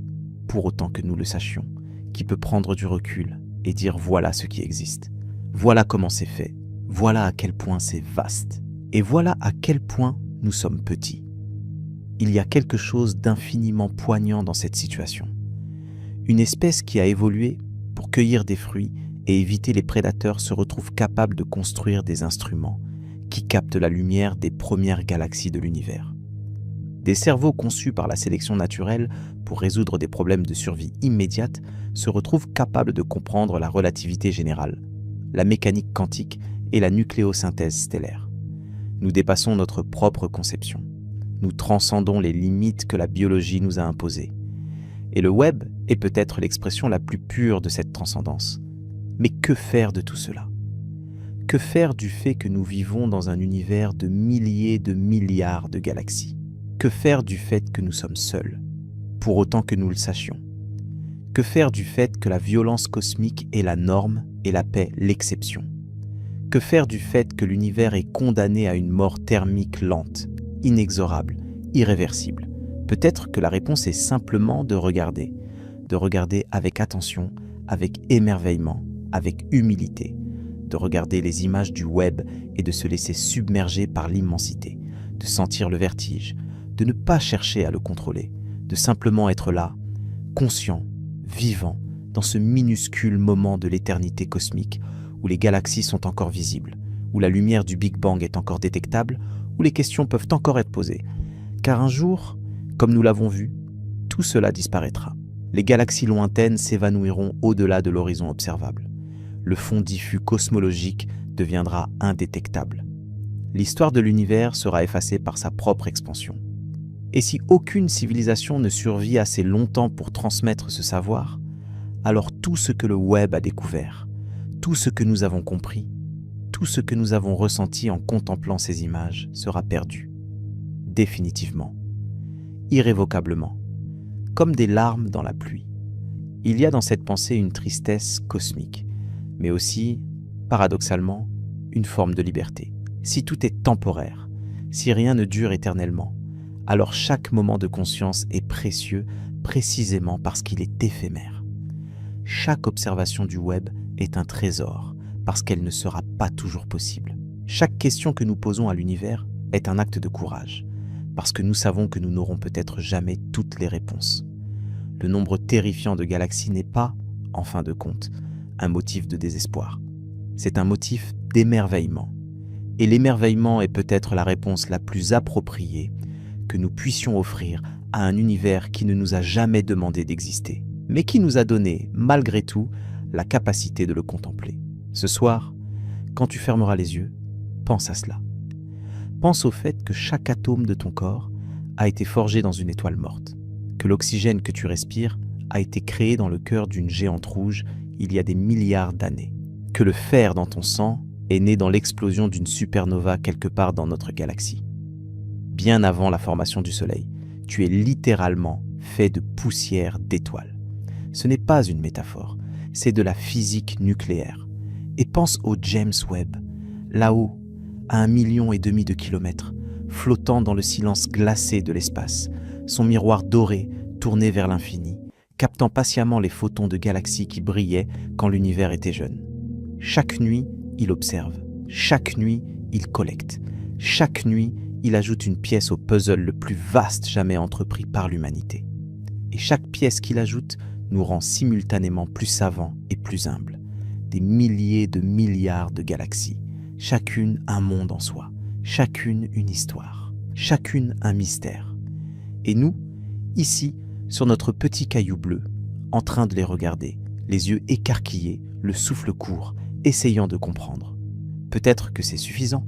pour autant que nous le sachions, qui peut prendre du recul et dire voilà ce qui existe. Voilà comment c'est fait. Voilà à quel point c'est vaste. Et voilà à quel point nous sommes petits. Il y a quelque chose d'infiniment poignant dans cette situation. Une espèce qui a évolué pour cueillir des fruits et éviter les prédateurs se retrouve capable de construire des instruments qui captent la lumière des premières galaxies de l'univers. Des cerveaux conçus par la sélection naturelle pour résoudre des problèmes de survie immédiate se retrouvent capables de comprendre la relativité générale, la mécanique quantique et la nucléosynthèse stellaire. Nous dépassons notre propre conception. Nous transcendons les limites que la biologie nous a imposées. Et le web est peut-être l'expression la plus pure de cette transcendance. Mais que faire de tout cela ? Que faire du fait que nous vivons dans un univers de milliers de milliards de galaxies ? Que faire du fait que nous sommes seuls, pour autant que nous le sachions ? Que faire du fait que la violence cosmique est la norme et la paix l'exception ? Que faire du fait que l'univers est condamné à une mort thermique lente, inexorable, irréversible ? Peut-être que la réponse est simplement de regarder avec attention, avec émerveillement, avec humilité, de regarder les images du web et de se laisser submerger par l'immensité, de sentir le vertige, de ne pas chercher à le contrôler, de simplement être là, conscient, vivant, dans ce minuscule moment de l'éternité cosmique où les galaxies sont encore visibles, où la lumière du Big Bang est encore détectable, où les questions peuvent encore être posées. Car un jour, comme nous l'avons vu, tout cela disparaîtra. Les galaxies lointaines s'évanouiront au-delà de l'horizon observable. Le fond diffus cosmologique deviendra indétectable. L'histoire de l'univers sera effacée par sa propre expansion. Et si aucune civilisation ne survit assez longtemps pour transmettre ce savoir, alors tout ce que le web a découvert, tout ce que nous avons compris, tout ce que nous avons ressenti en contemplant ces images sera perdu. Définitivement. Irrévocablement. Comme des larmes dans la pluie. Il y a dans cette pensée une tristesse cosmique, mais aussi, paradoxalement, une forme de liberté. Si tout est temporaire, si rien ne dure éternellement, alors chaque moment de conscience est précieux précisément parce qu'il est éphémère. Chaque observation du web est un trésor parce qu'elle ne sera pas toujours possible. Chaque question que nous posons à l'univers est un acte de courage parce que nous savons que nous n'aurons peut-être jamais toutes les réponses. Le nombre terrifiant de galaxies n'est pas, en fin de compte, un motif de désespoir. C'est un motif d'émerveillement. Et l'émerveillement est peut-être la réponse la plus appropriée que nous puissions offrir à un univers qui ne nous a jamais demandé d'exister, mais qui nous a donné, malgré tout, la capacité de le contempler. Ce soir, quand tu fermeras les yeux, pense à cela. Pense au fait que chaque atome de ton corps a été forgé dans une étoile morte, que l'oxygène que tu respires a été créé dans le cœur d'une géante rouge il y a des milliards d'années, que le fer dans ton sang est né dans l'explosion d'une supernova quelque part dans notre galaxie. Bien avant la formation du Soleil, tu es littéralement fait de poussière d'étoiles. Ce n'est pas une métaphore, c'est de la physique nucléaire. Et pense au James Webb, là-haut, à 1,5 million de kilomètres, flottant dans le silence glacé de l'espace, son miroir doré tourné vers l'infini, captant patiemment les photons de galaxies qui brillaient quand l'univers était jeune. Chaque nuit, il observe. Chaque nuit, il collecte. Chaque nuit, il ajoute une pièce au puzzle le plus vaste jamais entrepris par l'humanité. Et chaque pièce qu'il ajoute nous rend simultanément plus savants et plus humbles. Des milliers de milliards de galaxies, chacune un monde en soi, chacune une histoire, chacune un mystère. Et nous, ici, sur notre petit caillou bleu, en train de les regarder, les yeux écarquillés, le souffle court, essayant de comprendre. Peut-être que c'est suffisant.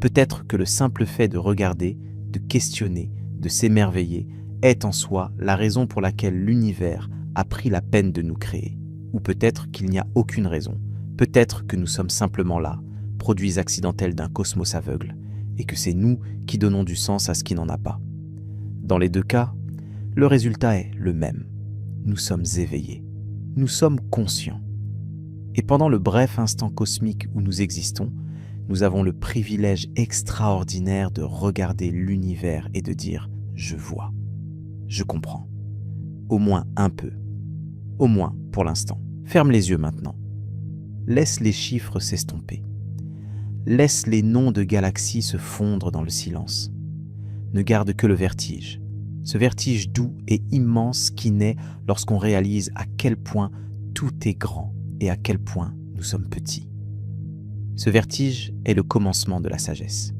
Peut-être que le simple fait de regarder, de questionner, de s'émerveiller, est en soi la raison pour laquelle l'univers a pris la peine de nous créer. Ou peut-être qu'il n'y a aucune raison. Peut-être que nous sommes simplement là, produits accidentels d'un cosmos aveugle, et que c'est nous qui donnons du sens à ce qui n'en a pas. Dans les deux cas, le résultat est le même. Nous sommes éveillés. Nous sommes conscients. Et pendant le bref instant cosmique où nous existons, nous avons le privilège extraordinaire de regarder l'univers et de dire « je vois, je comprends ». Au moins un peu. Au moins pour l'instant. Ferme les yeux maintenant. Laisse les chiffres s'estomper. Laisse les noms de galaxies se fondre dans le silence. Ne garde que le vertige. Ce vertige doux et immense qui naît lorsqu'on réalise à quel point tout est grand et à quel point nous sommes petits. Ce vertige est le commencement de la sagesse.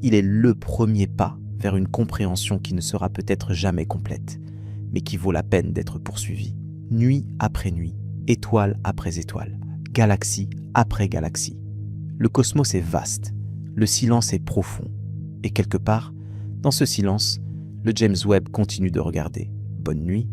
Il est le premier pas vers une compréhension qui ne sera peut-être jamais complète, mais qui vaut la peine d'être poursuivie, nuit après nuit, étoile après étoile, galaxie après galaxie. Le cosmos est vaste, le silence est profond, et quelque part, dans ce silence, le James Webb continue de regarder. Bonne nuit.